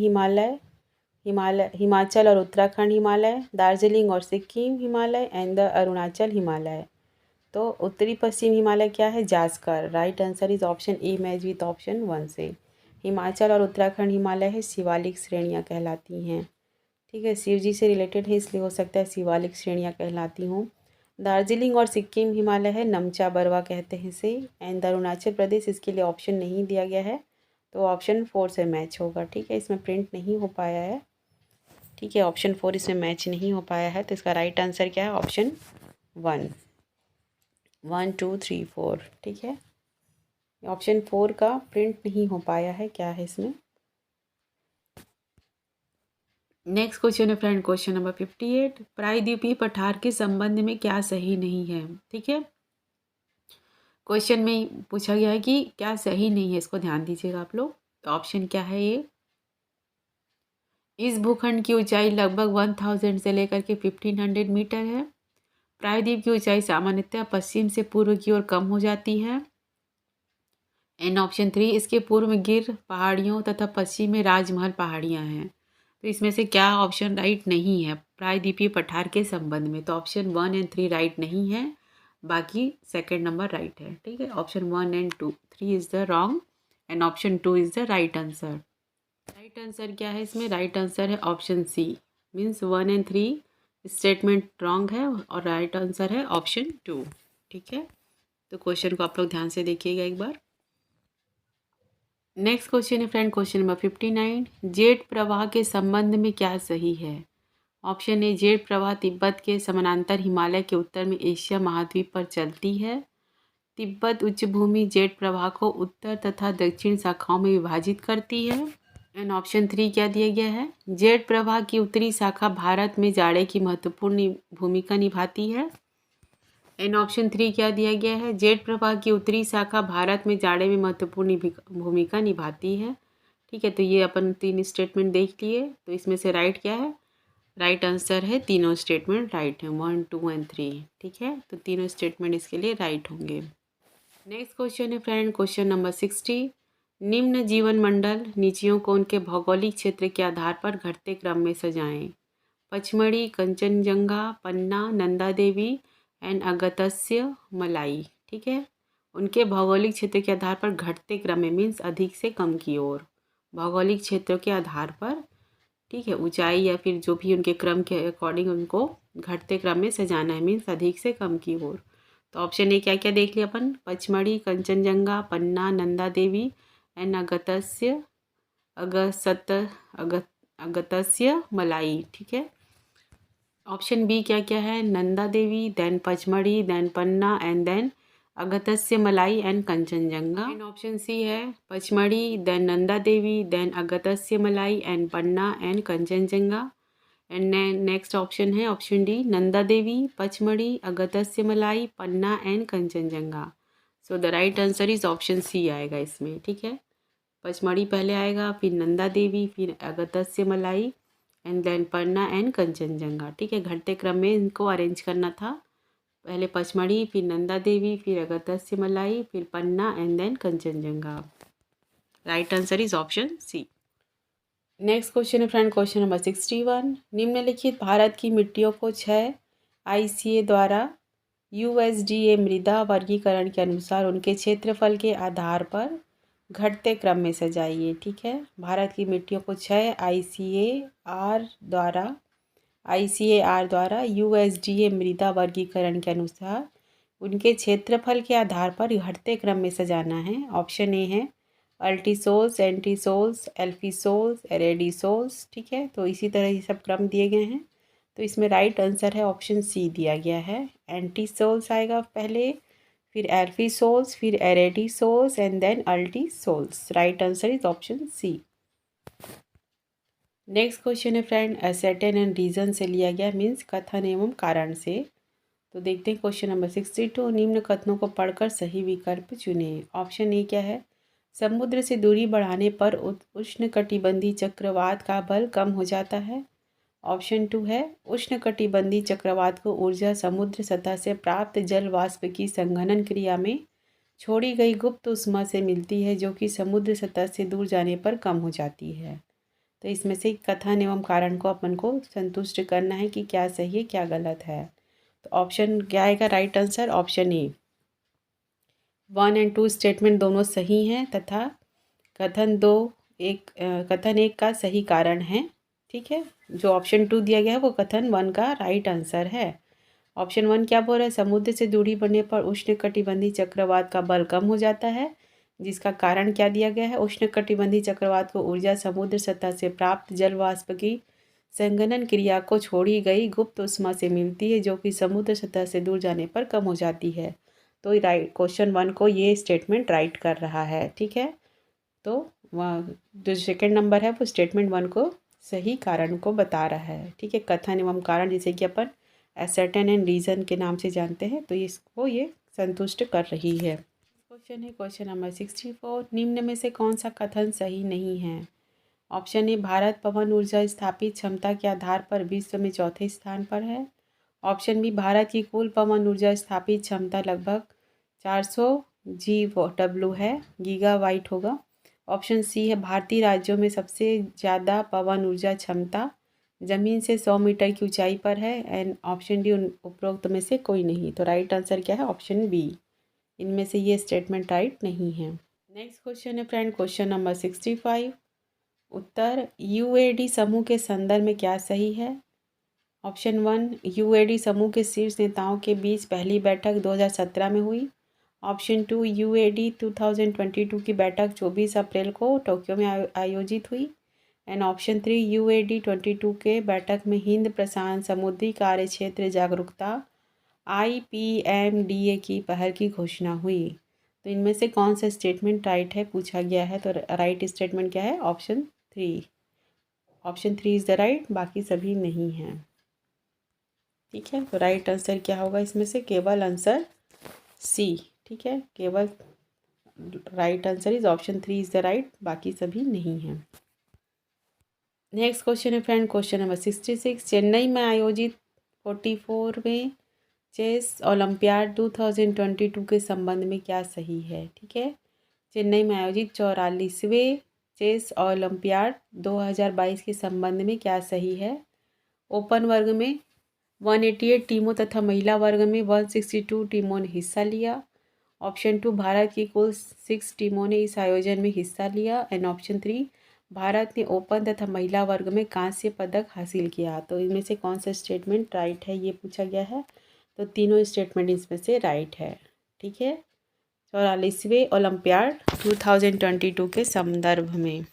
हिमाचल और उत्तराखंड हिमालय, दार्जिलिंग और सिक्किम हिमालय एंड द अरुणाचल हिमालय। तो उत्तरी पश्चिम हिमालय क्या है, Zanskar. Right answer is option A, match with option 1 से। हिमाचल और उत्तराखंड हिमालय है शिवालिक श्रेणियाँ कहलाती हैं। ठीक है, शिव जी से रिलेटेड है, इसलिए हो सकता है शिवालिक श्रेणियाँ कहलाती हों। दार्जिलिंग और सिक्किम हिमालय है नमचा बरवा कहते हैं इसे। एंड अरुणाचल प्रदेश, इसके लिए ऑप्शन नहीं दिया गया है, तो ऑप्शन 4 से मैच होगा। ठीक है, इसमें प्रिंट नहीं हो पाया है। ठीक है, ऑप्शन 4 इसमें मैच नहीं हो पाया है, तो इसका राइट आंसर क्या है, ऑप्शन 1, 1 2 3 4। ठीक है, ऑप्शन 4 का प्रिंट नहीं हो पाया है, क्या है इसमें। नेक्स्ट क्वेश्चन है फ्रेंड, क्वेश्चन नंबर 58। प्रायद्वीपीय पठार के संबंध में क्या सही नहीं है। ठीक है, क्वेश्चन में पूछा गया है कि क्या सही नहीं है, इसको ध्यान दीजिएगा आप लोग। तो ऑप्शन क्या है, ये इस भूखंड की ऊंचाई लगभग 1000 से लेकर के 1500 मीटर है। प्रायद्वीप की ऊंचाई सामान्यतः पश्चिम से पूर्व की ओर कम हो जाती है। एंड ऑप्शन 3, इसके पूर्व में गिर पहाड़ियों तथा पश्चिम में राजमहल पहाड़ियाँ हैं। तो इसमें से क्या ऑप्शन राइट नहीं है प्रायद्वीपीय पठार के संबंध में। तो ऑप्शन 1 एंड 3 राइट नहीं है, बाकी सेकंड नंबर राइट है। ठीक है, option 1 and 2, 3 is the wrong and option 2 is the right answer. Right answer क्या है इसमें, राइट आंसर है option C, means 1 and 3 statement wrong है और राइट आंसर है ऑप्शन 2। ठीक है, तो क्वेश्चन को आप लोग ध्यान से देखिएगा एक बार। नेक्स्ट क्वेश्चन है फ्रेंड, क्वेश्चन नंबर 59। जेट प्रवाह के संबंध में क्या सही है? ऑप्शन ए, जेट प्रवाह तिब्बत के समानांतर हिमालय के उत्तर में एशिया महाद्वीप पर चलती है। तिब्बत उच्च भूमि जेट प्रवाह को उत्तर तथा दक्षिण शाखाओं में विभाजित करती है। एंड ऑप्शन 3 क्या दिया गया है? जेट प्रवाह की उत्तरी शाखा भारत में जाड़े की महत्वपूर्ण भूमिका निभाती है। एंड ऑप्शन 3 क्या दिया गया है? जेट प्रवाह की उत्तरी शाखा भारत में जाड़े में महत्वपूर्ण भूमिका निभाती है। ठीक है, तो ये अपन 3 स्टेटमेंट देख लिए, तो इसमें से राइट क्या है? राइट आंसर है, तीनों स्टेटमेंट राइट है, 1, 2 एंड 3। ठीक है, तो तीनों स्टेटमेंट इसके लिए राइट होंगे। नेक्स्ट क्वेश्चन है फ्रेंड, क्वेश्चन नंबर 60। निम्न जीवन मंडल नीचियों को उनके भौगोलिक क्षेत्र के आधार पर घटते क्रम में सजाएं। पचमढ़ी, कंचनजंगा, पन्ना, नंदा देवी एंड अगस्त्य मलाई। ठीक है, उनके भौगोलिक क्षेत्र के आधार पर घटते क्रम में मीन्स अधिक से कम की ओर, भौगोलिक क्षेत्रों के आधार पर, ठीक है, ऊंचाई या फिर जो भी उनके क्रम के अकॉर्डिंग उनको घटते क्रम में सजाना है, मीन्स अधिक से कम की ओर। तो ऑप्शन ए क्या क्या देख लिया अपन? पचमढ़ी, कंचनजंगा, पन्ना, नंदा देवी एंड अगस्त्य अगस्त्य मलाई। ठीक है, ऑप्शन बी क्या क्या है? Nanda Devi, then Pachmarhi, then Panna and then Agastya Malai and Kanchenjunga. And option C है Pachmarhi, then Nanda Devi, then Agastya Malai and Panna and Kanchenjunga. And next option है option D, Nanda Devi, Pachmarhi, Agastya Malai, Panna and Kanchenjunga. So the right answer is option C आएगा इसमें। ठीक है, पचमढ़ी पहले आएगा, फिर नंदा देवी, फिर Agastya Malai and then Panna and Kanchenjunga. ठीक है, घटते क्रम में इनको अरेंज करना था, पहले पचमढ़ी, फिर नंदा देवी, फिर अगस्त्य मलाई, फिर Panna and then Kanchenjunga. Right answer is option C. Next question है फ्रेंड, क्वेश्चन नंबर 61। निम्नलिखित भारत की मिट्टियों को 6 ICA द्वारा USDA मृदा वर्गीकरण के अनुसार उनके क्षेत्रफल के आधार पर घटते क्रम में सजाइए। ठीक है, भारत की मिट्टियों को 6 ICAR द्वारा USDA मृदा वर्गीकरण के अनुसार उनके क्षेत्रफल के आधार पर घटते क्रम में सजाना है। ऑप्शन ए है अल्टीसोल्स, एंटीसोल्स, एल्फीसोल्स, एरेडीसोल्स। ठीक है, तो इसी तरह ये सब क्रम दिए गए हैं, तो इसमें राइट आंसर है ऑप्शन सी दिया गया है। एंटीसोल्स आएगा पहले, फिर एल्फीसोल्स, फिर aridisols and then ultisols. Right answer is option C. Next question है फ्रेंड, असर्टेन एंड रीजन से लिया गया, मीन्स कथन एवं कारण से। तो देखते हैं क्वेश्चन नंबर 62। निम्न कथनों को पढ़कर सही विकल्प चुने। ऑप्शन ए क्या है? समुद्र से दूरी बढ़ाने पर उष्णकटिबंधीय चक्रवात का बल कम हो जाता है। ऑप्शन 2 है उष्णकटिबंधीय चक्रवात को ऊर्जा समुद्र सतह से प्राप्त जल वाष्प की संघनन क्रिया में छोड़ी गई गुप्त उष्मा से मिलती है, जो कि समुद्र सतह से दूर जाने पर कम हो जाती है। तो इसमें से कथन एवं कारण को अपन को संतुष्ट करना है कि क्या सही है क्या गलत है। तो ऑप्शन क्या आएगा right answer? Option A, 1 and 2 statement दोनों सही हैं तथा कथन एक का सही कारण है। ठीक है, जो ऑप्शन 2 दिया गया है वो कथन 1 का राइट आंसर है। ऑप्शन 1 क्या बोल रहा है? समुद्र से दूरी बढ़ने पर उष्णकटिबंधीय चक्रवात का बल कम हो जाता है, जिसका कारण क्या दिया गया है? उष्णकटिबंधीय चक्रवात को ऊर्जा समुद्र सतह से प्राप्त जल वाष्प की संघनन क्रिया को छोड़ी गई गुप्त उष्मा से मिलती है, जो कि समुद्र सतह से दूर जाने पर कम हो जाती है। तो राइट क्वेश्चन 1 को ये स्टेटमेंट राइट कर रहा है। ठीक है, तो वह जो सेकंड नंबर है वो स्टेटमेंट 1 को सही कारण को बता रहा है। ठीक है, कथन एवं कारण जैसे कि अपन असर्टेन एंड रीजन के नाम से जानते हैं, तो इसको ये संतुष्ट कर रही है। क्वेश्चन है क्वेश्चन नंबर 64। निम्न में से कौन सा कथन सही नहीं है? ऑप्शन ए, भारत पवन ऊर्जा स्थापित क्षमता के आधार पर विश्व में चौथे स्थान पर है। ऑप्शन बी, भारत की कुल पवन ऊर्जा स्थापित क्षमता लगभग 400 GW है, गीगावाट होगा। ऑप्शन सी है, भारतीय राज्यों में सबसे ज़्यादा पवन ऊर्जा क्षमता ज़मीन से 100 मीटर की ऊंचाई पर है। एंड ऑप्शन डी, उपरोक्त में से कोई नहीं। तो राइट आंसर क्या है? ऑप्शन बी, इनमें से ये स्टेटमेंट राइट नहीं है। नेक्स्ट क्वेश्चन है फ्रेंड, क्वेश्चन नंबर 65। उत्तर UAD समूह के संदर्भ में क्या सही है? ऑप्शन 1 यूएडी समूह के शीर्ष नेताओं के बीच पहली बैठक 2017 में हुई। ऑप्शन 2 यूएडी 2022 की बैठक 24 अप्रैल को टोक्यो में आयोजित हुई। एंड ऑप्शन 3 यूएडी 22 के बैठक में हिंद प्रशांत समुद्री कार्य क्षेत्र जागरूकता IPMDA की पहल की घोषणा हुई। तो इनमें से कौन सा स्टेटमेंट राइट है पूछा गया है। तो राइट स्टेटमेंट क्या है? Option 3। Option 3 is the right, बाकी सभी नहीं हैं। ठीक है, तो राइट आंसर क्या होगा इसमें से? केवल आंसर सी। ठीक है, केवल right answer is option 3 is the right, बाकी सभी नहीं हैं। नेक्स्ट क्वेश्चन है फ्रेंड, क्वेश्चन नंबर 66। चेन्नई में आयोजित 44वें चेस ओलंपियाड 2022 के संबंध में क्या सही है? ठीक है, चेन्नई में आयोजित 44वें चेस ओलंपियाड 2022 के संबंध में क्या सही है? ओपन वर्ग में 188 टीमों तथा महिला वर्ग में 162 टीमों ने हिस्सा लिया। ऑप्शन 2 भारत की कुल 6 टीमों ने इस आयोजन में हिस्सा लिया। एंड ऑप्शन 3 भारत ने ओपन तथा महिला वर्ग में कांस्य पदक हासिल किया। तो इनमें से कौन सा स्टेटमेंट राइट है ये पूछा गया है। तो तीनों स्टेटमेंट इसमें से राइट है। ठीक है, 44वें ओलंपियाड 2022 के संदर्भ में।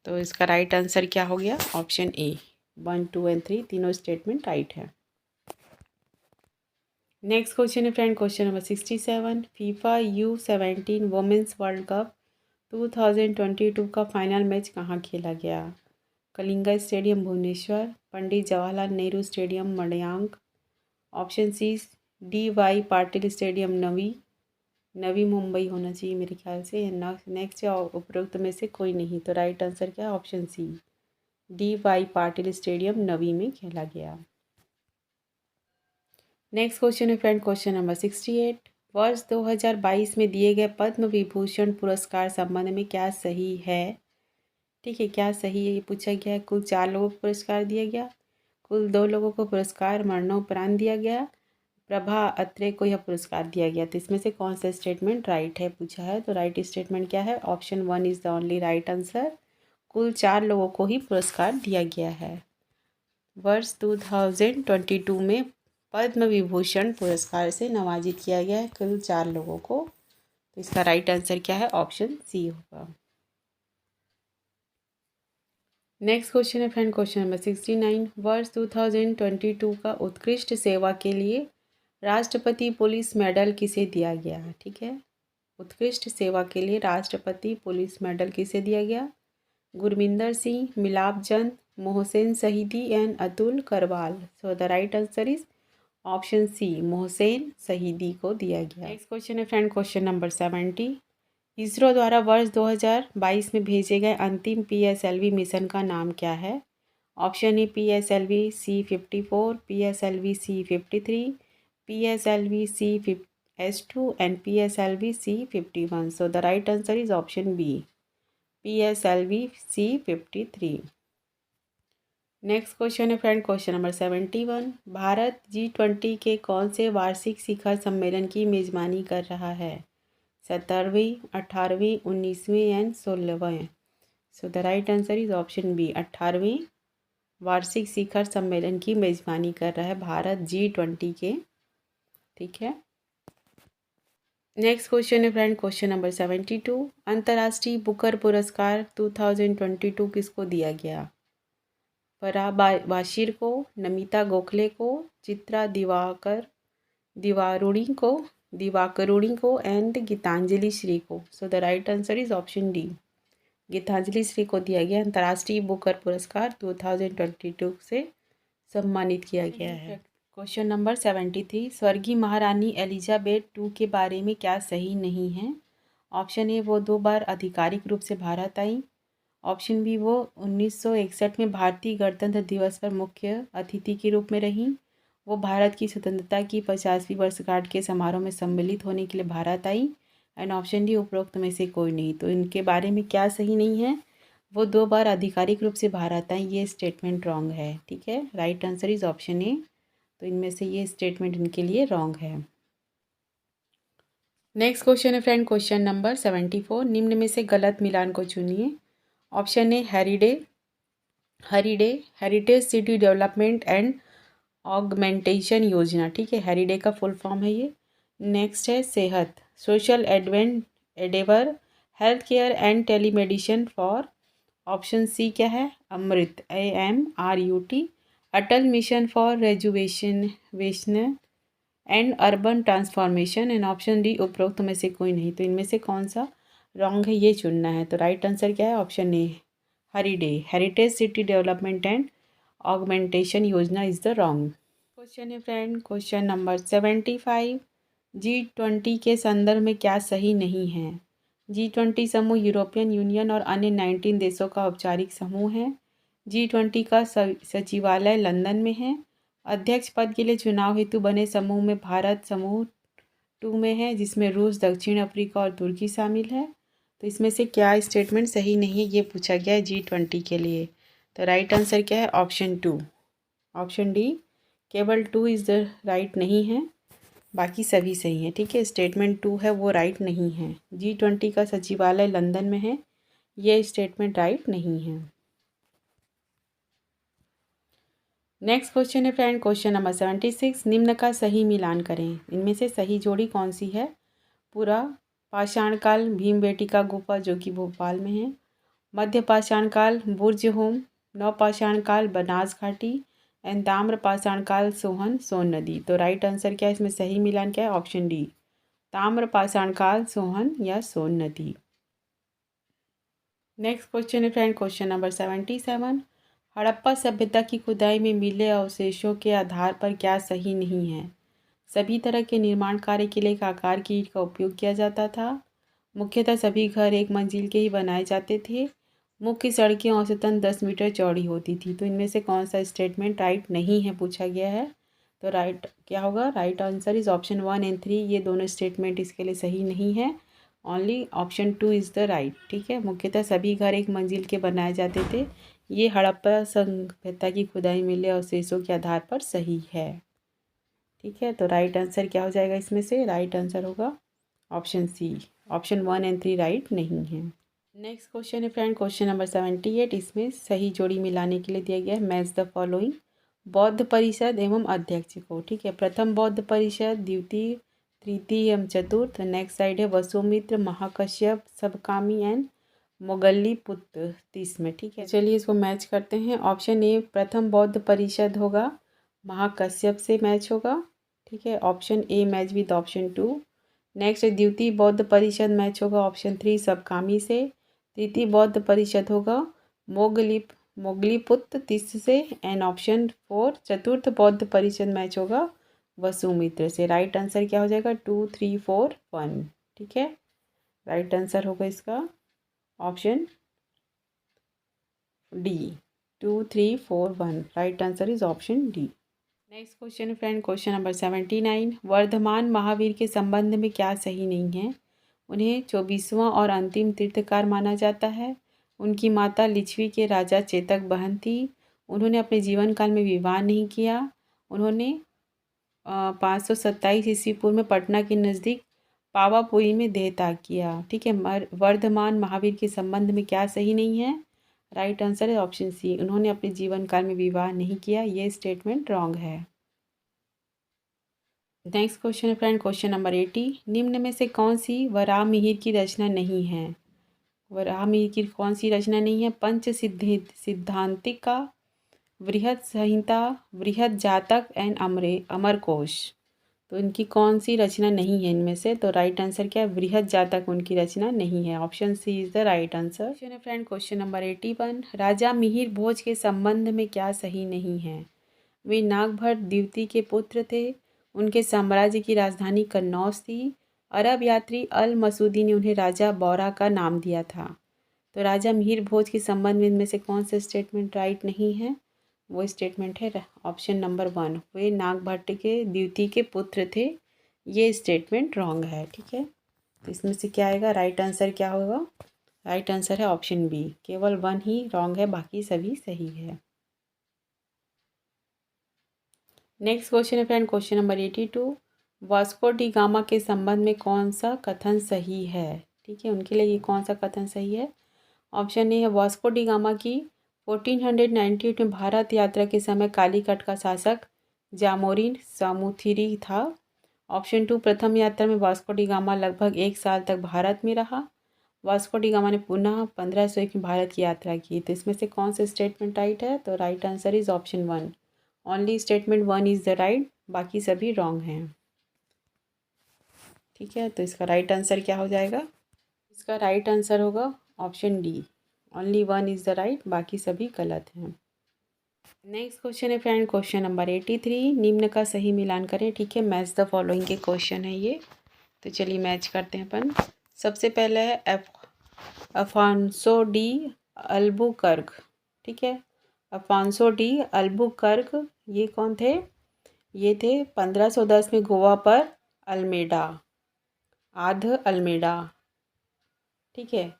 तो इसका राइट आंसर क्या हो गया? ऑप्शन ए, 1, 2 एंड 3 तीनों स्टेटमेंट राइट है। नेक्स्ट क्वेश्चन है friend, question number 67। FIFA U17 women's world cup 2022 का फाइनल मैच कहाँ खेला गया? कलिंगा स्टेडियम भुवनेश्वर, पंडित जवाहरलाल नेहरू स्टेडियम मडयांक, option C DY Patil stadium Navi Mumbai होना चाहिए मेरे ख्याल से। नेक्स्ट या उपरोक्त में से कोई नहीं। तो राइट आंसर क्या है? Option C DY Patil stadium Navi में खेला गया। नेक्स्ट क्वेश्चन है फ्रेंड, क्वेश्चन नंबर 68। वर्ष 2022 में दिए गए पद्म विभूषण पुरस्कार संबंध में क्या सही है? ठीक है, क्या सही है ये पूछा गया है। कुल 4 लोगों को पुरस्कार दिया गया, कुल 2 लोगों को पुरस्कार मरणोपरांत दिया गया, प्रभा अत्रे को यह पुरस्कार दिया गया। तो इसमें से कौन सा स्टेटमेंट राइट है पूछा है। तो राइट स्टेटमेंट क्या है? Option 1 is the only right answer. कुल 4 लोगों को ही पुरस्कार दिया गया है। वर्ष 2022 में पद्म विभूषण पुरस्कार से नवाजित किया गया है कुल 4 लोगों को। तो इसका राइट आंसर क्या है? ऑप्शन सी होगा। नेक्स्ट क्वेश्चन है फ्रेंड, क्वेश्चन नंबर 69। वर्ष 2022 का उत्कृष्ट सेवा के लिए राष्ट्रपति पुलिस मेडल किसे दिया गया? ठीक है, उत्कृष्ट सेवा के लिए राष्ट्रपति पुलिस मेडल किसे दिया गया? गुरमिंदर सिंह, मिलाप Chand, Mohsin Shahidi and Atul Karwal. So the right answer is option C, Mohsin Shahidi को दिया गया। नेक्स्ट क्वेश्चन है फ्रेंड, क्वेश्चन नंबर 70। इसरो द्वारा वर्ष 2022 में भेजे गए अंतिम PSLV मिशन का नाम क्या है? Option A PSLV C54, PSLV C53, PSLV C S2 and PSLV C51। So the right answer is option B, PSLV C53। Next question है friend, question number 71। Bharat G20 के कौन से वार्षिक शिखर सम्मेलन की मेज़बानी कर रहा है? 17वीं, 18वीं, 19वीं एंड 16वें। So the right answer is option B, 18वीं वार्षिक शिखर सम्मेलन की मेज़बानी कर रहा है भारत G20 के। ठीक है, नेक्स्ट क्वेश्चन है फ्रेंड, क्वेश्चन नंबर 72। अंतर्राष्ट्रीय बुकर पुरस्कार 2022 किसको दिया गया? फराह बाशिर को, नमिता गोखले को, चित्रा दिवाकरुणी को एंड गीतांजलि श्री को। So the right answer is option D, Geetanjali Shree को दिया गया अंतर्राष्ट्रीय बुकर पुरस्कार 2022 से सम्मानित किया गया है। Question number 73। स्वर्गीय महारानी एलिजाबेथ II के बारे में क्या सही नहीं है? ऑप्शन ए वो 2 बार आधिकारिक रूप से भारत आई। ऑप्शन बी वो 1961 में भारतीय गणतंत्र दिवस पर मुख्य अतिथि के रूप में रहीं। वो भारत की स्वतंत्रता की 50वीं वर्षगांठ के समारोह में सम्मिलित होने के लिए भारत आई। एंड ऑप्शन डी उपरोक्त में से कोई नहीं। तो इनके बारे में क्या सही नहीं है? वो 2 बार आधिकारिक रूप से भारत आई, ये स्टेटमेंट रॉन्ग है। ठीक है, right answer is option A. तो इनमें से ये स्टेटमेंट इनके लिए रॉन्ग है। नेक्स्ट क्वेश्चन है फ्रेंड, क्वेश्चन नंबर 74। निम्न में से गलत मिलान को चुनिए। ऑप्शन ए हैरी डे, हेरिडे, heritage city development and augmentation योजना, ठीक है, हेरिडे का फुल फॉर्म है ये। नेक्स्ट है Sehat, social endeavour, health care and telemedicine for, option C क्या है, Amrut, AMRUT, Atal mission for rejuvenation वेशन and urban transformation, and option D उपरोक्त में से कोई नहीं। तो इनमें से कौन सा रॉन्ग है ये चुनना है। तो राइट आंसर क्या है, ऑप्शन ए, हेरिडे, heritage city development and augmentation योजना इज द रॉन्ग। क्वेश्चन है फ्रेंड, क्वेश्चन नंबर 75, G20 के संदर्भ में क्या सही नहीं है। G20 समूह यूरोपियन यूनियन और अन्य 19 देशों का औपचारिक समूह है। G20 का सचिवालय लंदन में है। अध्यक्ष पद के लिए चुनाव हेतु बने समूह में भारत समूह 2 में है, जिसमें रूस, दक्षिण अफ्रीका और तुर्की शामिल है। तो इसमें से क्या स्टेटमेंट सही नहीं है ये पूछा गया है G20 के लिए। तो राइट आंसर क्या है, ऑप्शन 2, ऑप्शन डी, केवल 2 इज़ द राइट नहीं है, बाकी सभी सही हैं, ठीक है। स्टेटमेंट 2 है वो राइट नहीं है। G20 का सचिवालय लंदन में है, ये स्टेटमेंट राइट नहीं है। नेक्स्ट क्वेश्चन है फ्रेंड, क्वेश्चन नंबर 76, निम्न का सही मिलान करें। इनमें से सही जोड़ी कौन सी है। पूरा पाषाण काल भीमबेटका गुफा जो कि भोपाल में है, मध्य पाषाण काल बुर्ज होम, नव पाषाण काल बनास घाटी, एंड ताम्र पाषाण काल सोन नदी। तो राइट आंसर क्या है, इसमें सही मिलान क्या है, ऑप्शन डी, ताम्र पाषाण काल सोहन या सोन नदी। नेक्स्ट क्वेश्चन है फ्रेंड, क्वेश्चन नंबर 77, हड़प्पा सभ्यता की खुदाई में मिले अवशेषों के आधार पर क्या सही नहीं है। सभी तरह के निर्माण कार्य के लिए एक आकार की ईंट का उपयोग किया जाता था। मुख्यतः सभी घर एक मंजिल के ही बनाए जाते थे। मुख्य सड़कें औसतन 10 मीटर चौड़ी होती थी। तो इनमें से कौन सा स्टेटमेंट राइट नहीं है पूछा गया है। तो राइट क्या होगा, right answer is option 1 and 3, ये दोनों स्टेटमेंट इसके लिए सही नहीं है। Only option 2 is the right, ठीक है। मुख्यतः सभी घर एक मंजिल के बनाए जाते थे, ये हड़प्पा सभ्यता की खुदाई मिले अवशेषों के आधार पर सही है, ठीक है। तो राइट आंसर क्या हो जाएगा, इसमें से राइट आंसर होगा option C, option 1 and 3 right नहीं है। नेक्स्ट क्वेश्चन है फ्रेंड, क्वेश्चन नंबर 78, इसमें सही जोड़ी मिलाने के लिए दिया गया है मैच द फॉलोइंग, बौद्ध परिषद एवं अध्यक्ष को, ठीक है। प्रथम बौद्ध परिषद, द्वितीय, तृतीय एवं चतुर्थ। नेक्स्ट साइड है वसुमित्र, महाकश्यप, सबकामी एंड मोगली पुत्र 30 में, ठीक है। चलिए इसको मैच करते हैं। ऑप्शन ए प्रथम बौद्ध परिषद होगा, महाकश्यप से मैच होगा, ठीक है। Option A match with option 2। Next द्वितीय बौद्ध परिषद मैच होगा ऑप्शन 3 सबकामी से। तृतीय बौद्ध परिषद होगा मोगलीपुत्र 30 से, एंड ऑप्शन 4 चतुर्थ बौद्ध परिषद मैच होगा वसुमित्र से। राइट आंसर क्या हो जाएगा, 2 3 4 1, ठीक है। राइट आंसर होगा इसका option D, 2 3 4 1, right answer is option D. Next question friend, question number 79, Vardhaman Mahavir के संबंध में क्या सही नहीं है। उन्हें 24वां और अंतिम तीर्थकार माना जाता है। उनकी माता लिच्छवी के राजा चेतक बहन थी। उन्होंने अपने जीवन काल में विवाह नहीं किया। उन्होंने 527 ईस्वी पूर्व में पटना के नज़दीक पावापुरी में देहत्याग किया, ठीक है। वर्धमान महावीर के संबंध में क्या सही नहीं है। राइट आंसर है ऑप्शन सी, उन्होंने अपने जीवन काल में विवाह नहीं किया, ये स्टेटमेंट रॉन्ग है। नेक्स्ट क्वेश्चन है फ्रेंड, क्वेश्चन नंबर 80, निम्न में से कौन सी वराह मिहिर की रचना नहीं है। वराह मिहिर की कौन सी रचना नहीं है, पंच सिद्धांतिका, वृहत संहिता, वृहत जातक एंड अमरकोश। तो इनकी कौन सी रचना नहीं है इनमें से। तो राइट आंसर क्या है, वृहत जातक उनकी रचना नहीं है, option C is the right answer. Question है फ्रेंड, क्वेश्चन नंबर 81, राजा मिहिर भोज के संबंध में क्या सही नहीं है। वे नागभट्ट द्वितीय के पुत्र थे। उनके साम्राज्य की राजधानी कन्नौज थी। अरब यात्री अल मसूदी ने उन्हें राजा बौरा का नाम दिया था। तो राजा मिहिर भोज के संबंध में इनमें से कौन सा स्टेटमेंट राइट नहीं है, वो स्टेटमेंट है ऑप्शन नंबर 1, वे नागभट्ट के द्वितीय के पुत्र थे, ये स्टेटमेंट रॉन्ग है, ठीक है। तो इसमें से क्या आएगा, राइट आंसर क्या होगा, राइट आंसर है ऑप्शन बी, केवल 1 ही रॉन्ग है, बाकी सभी सही है। नेक्स्ट क्वेश्चन है friend, question number 82, Vasco D gamma के संबंध में कौन सा कथन सही है, ठीक है। उनके लिए ये कौन सा कथन सही है। ऑप्शन ए है वास्को डी गामा की 1498 में भारत यात्रा के समय कालीकट का शासक जामोरिन सामूथिरी था। ऑप्शन 2, प्रथम यात्रा में वास्को डी गामा लगभग 1 साल तक भारत में रहा। वास्को डी गामा ने पुनः 1501 में भारत की यात्रा की। तो इसमें से कौन सा स्टेटमेंट राइट है? तो right answer is option 1। Only statement 1 is the right, बाकी सभी रॉन्ग हैं। ठीक है, तो इसका राइट आंसर क्या हो जाएगा? इसका राइट आंसर होगा option D. Only 1 is the right, बाकी सभी गलत हैं। नेक्स्ट क्वेश्चन है फ्रेंड, क्वेश्चन नंबर 83। निम्न का सही मिलान करें। ठीक है, मैच द फॉलोइंग के क्वेश्चन है ये। तो चलिए मैच करते हैं अपन। सबसे पहले है अफानसो डी अल्बुकर्क। ठीक है, अफानसो डी अल्बुकर्क ये कौन थे? ये थे 1510 में गोवा पर अल्मेडा, आध अल्मेडा। ठीक है,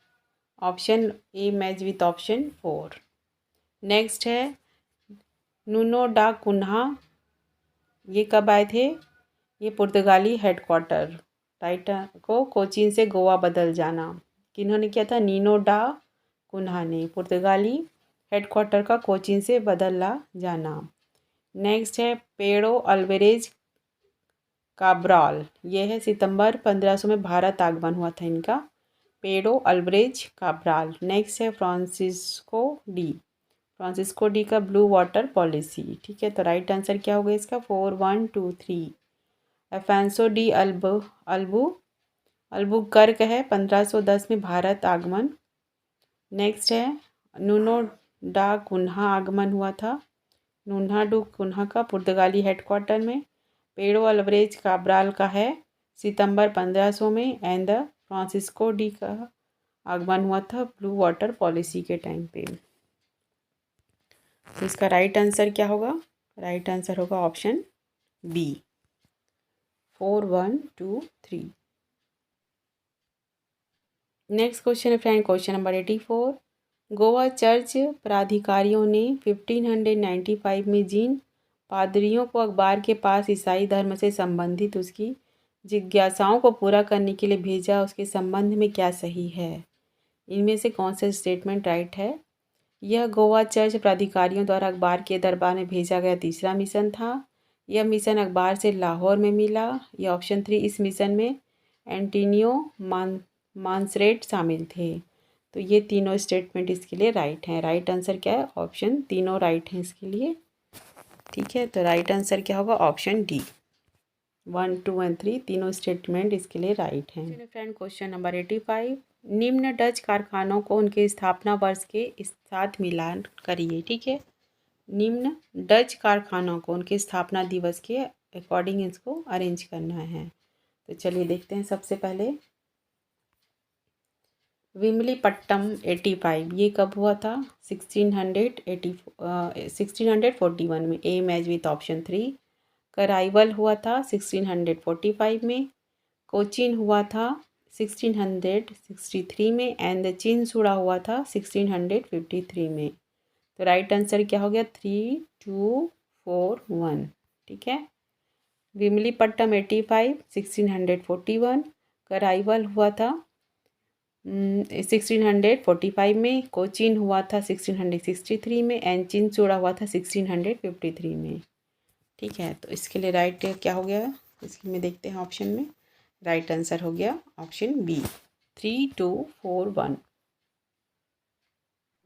option A match with option 4। Next है नुनो डा कुन्हा, ये कब आए थे? ये पुर्तगाली हेडक्वार्टर राइट को कोचीन से गोवा बदल जाना। किन्होंने किया था? नीनो डा कुन्हा ने पुर्तगाली हेडक्वार्टर का कोचीन से बदला जाना। नेक्स्ट है पेड़ो अल्वेरेज काब्राल, ये है सितंबर 1500 में भारत आगमन हुआ था इनका, पेड़ो अल्वेरेज काब्राल। नेक्स्ट है फ्रांसिस्को डी का ब्लू वाटर पॉलिसी। ठीक है, तो राइट आंसर क्या होगा इसका? 4, 1, 2, 3। अफानसो डी अल्बुकर्क है 1510 में भारत आगमन। नेक्स्ट है नुनो डा कुन्हा आगमन हुआ था, नुन्हा डू कुन्हा का पुर्तगाली हेडक्वार्टर में। पेड़ो अल्वरेज काब्राल का है सितंबर 1500 में। एंड फ्रांसिस्को डी का आगमन हुआ था ब्लू वाटर पॉलिसी के टाइम पे। तो इसका राइट आंसर क्या होगा? राइट आंसर होगा ऑप्शन बी, 4, 1, 2, 3। नेक्स्ट क्वेश्चन है friend, question number 84। Goa church प्राधिकारियों ने 1595 में जिन पादरियों को अखबार के पास ईसाई धर्म से संबंधित उसकी जिज्ञासाओं को पूरा करने के लिए भेजा, उसके संबंध में क्या सही है? इनमें से कौन सा स्टेटमेंट राइट है? यह गोवा चर्च प्राधिकारियों द्वारा अखबार के दरबार में भेजा गया तीसरा मिशन था। यह मिशन अखबार से लाहौर में मिला। यह ऑप्शन 3, इस मिशन में एंटोनियो मांसरेट शामिल थे। तो ये तीनों स्टेटमेंट इसके लिए राइट हैं। राइट आंसर क्या है? ऑप्शन तीनों राइट हैं इसके लिए। ठीक है, तो राइट आंसर क्या होगा? ऑप्शन डी, 1, 2 एंड 3 तीनों स्टेटमेंट इसके लिए राइट हैं। Friend question number 85। निम्न डच कारखानों को उनके स्थापना वर्ष के साथ मिलान करिए। ठीक है, निम्न डच कारखानों को उनके स्थापना दिवस के अकॉर्डिंग इसको अरेंज करना है। तो चलिए देखते हैं। सबसे पहले विमलीपट्टम 85, ये कब हुआ था? 1641 में। A match with option 3। कराइवल हुआ था 1645 में। कोचीन हुआ था 1663 में। एंड चिनसुड़ा हुआ था 1653 में। तो राइट आंसर क्या हो गया? 3, 2, 4, 1। ठीक है, विमलीपट्टम 85 1641, कराइवल हुआ था 1645 में, कोचीन हुआ था 1663 में, एंड चिनसुड़ा हुआ था 1653 में। ठीक है, तो इसके लिए राइट क्या हो गया? इसके में देखते हैं ऑप्शन में। राइट आंसर हो गया ऑप्शन बी, 3, 2, 4, 1।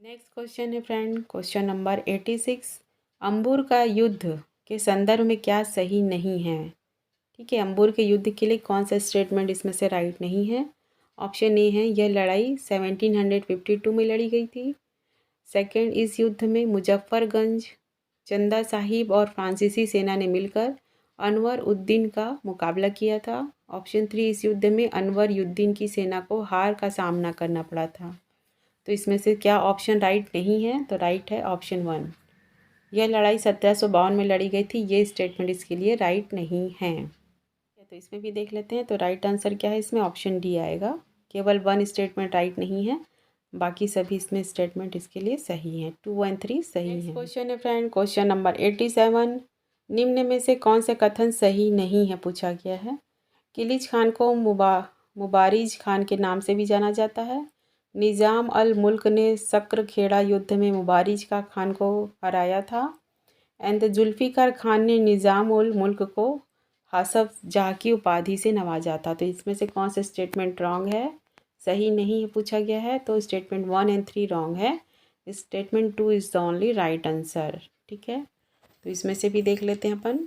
नेक्स्ट क्वेश्चन है फ्रेंड, क्वेश्चन नंबर 86। अंबुर का युद्ध के संदर्भ में क्या सही नहीं है? ठीक है, अंबुर के युद्ध के लिए कौन सा स्टेटमेंट इसमें से राइट नहीं है? ऑप्शन ए है, यह लड़ाई 1752 में लड़ी गई थी। सेकंड, इस युद्ध में मुजफ्फरगंज, चंदा साहिब और फ्रांसीसी सेना ने मिलकर अनवर उद्दीन का मुकाबला किया था। ऑप्शन 3, इस युद्ध में अनवर उद्दीन की सेना को हार का सामना करना पड़ा था। तो इसमें से क्या ऑप्शन राइट नहीं है? तो राइट है ऑप्शन 1, यह लड़ाई 1752 में लड़ी गई थी। ये स्टेटमेंट इसके लिए राइट नहीं है। तो इसमें भी देख लेते हैं। तो राइट आंसर क्या है इसमें? ऑप्शन डी आएगा। केवल 1 स्टेटमेंट राइट नहीं है, बाकी सभी इसमें स्टेटमेंट इसके लिए सही हैं। 2 एंड 3 सही हैं। क्वेश्चन है फ्रेंड, क्वेश्चन नंबर 87। निम्न में से कौन सा कथन सही नहीं है पूछा गया है? किलिच खान को मुबारिज खान के नाम से भी जाना जाता है। निज़ाम अल मुल्क ने सक्र-खेड़ा युद्ध में मुबारिज खान को हराया था। एंड जुल्फ़िकार खान ने निज़ाम उल मुल्क को हसफ जहाँ की उपाधि से नवाजा था। तो इसमें से कौन सा स्टेटमेंट रॉन्ग है, सही नहीं पूछा गया है। तो स्टेटमेंट 1 एंड 3 रॉन्ग है। Statement 2 is the only right answer. ठीक है, तो इसमें से भी देख लेते हैं अपन।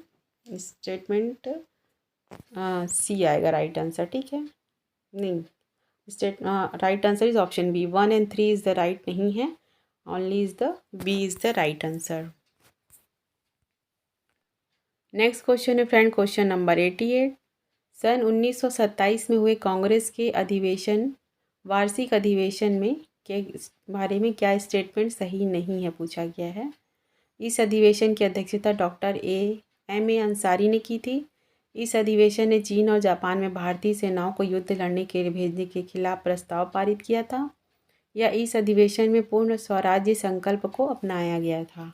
स्टेटमेंट सी आएगा राइट आंसर। ठीक है, नहीं, right answer is option B. 1 and 3 is the right नहीं है, only is the B is the right answer. Next question है फ्रेंड, क्वेश्चन नंबर 88। सन 1927 में हुए कांग्रेस के वार्षिक अधिवेशन में के बारे में क्या स्टेटमेंट सही नहीं है पूछा गया है। इस अधिवेशन की अध्यक्षता डॉक्टर एम ए अंसारी ने की थी। इस अधिवेशन ने चीन और जापान में भारतीय सेनाओं को युद्ध लड़ने के लिए भेजने के खिलाफ प्रस्ताव पारित किया था, या इस अधिवेशन में पूर्ण स्वराज्य संकल्प को अपनाया गया था।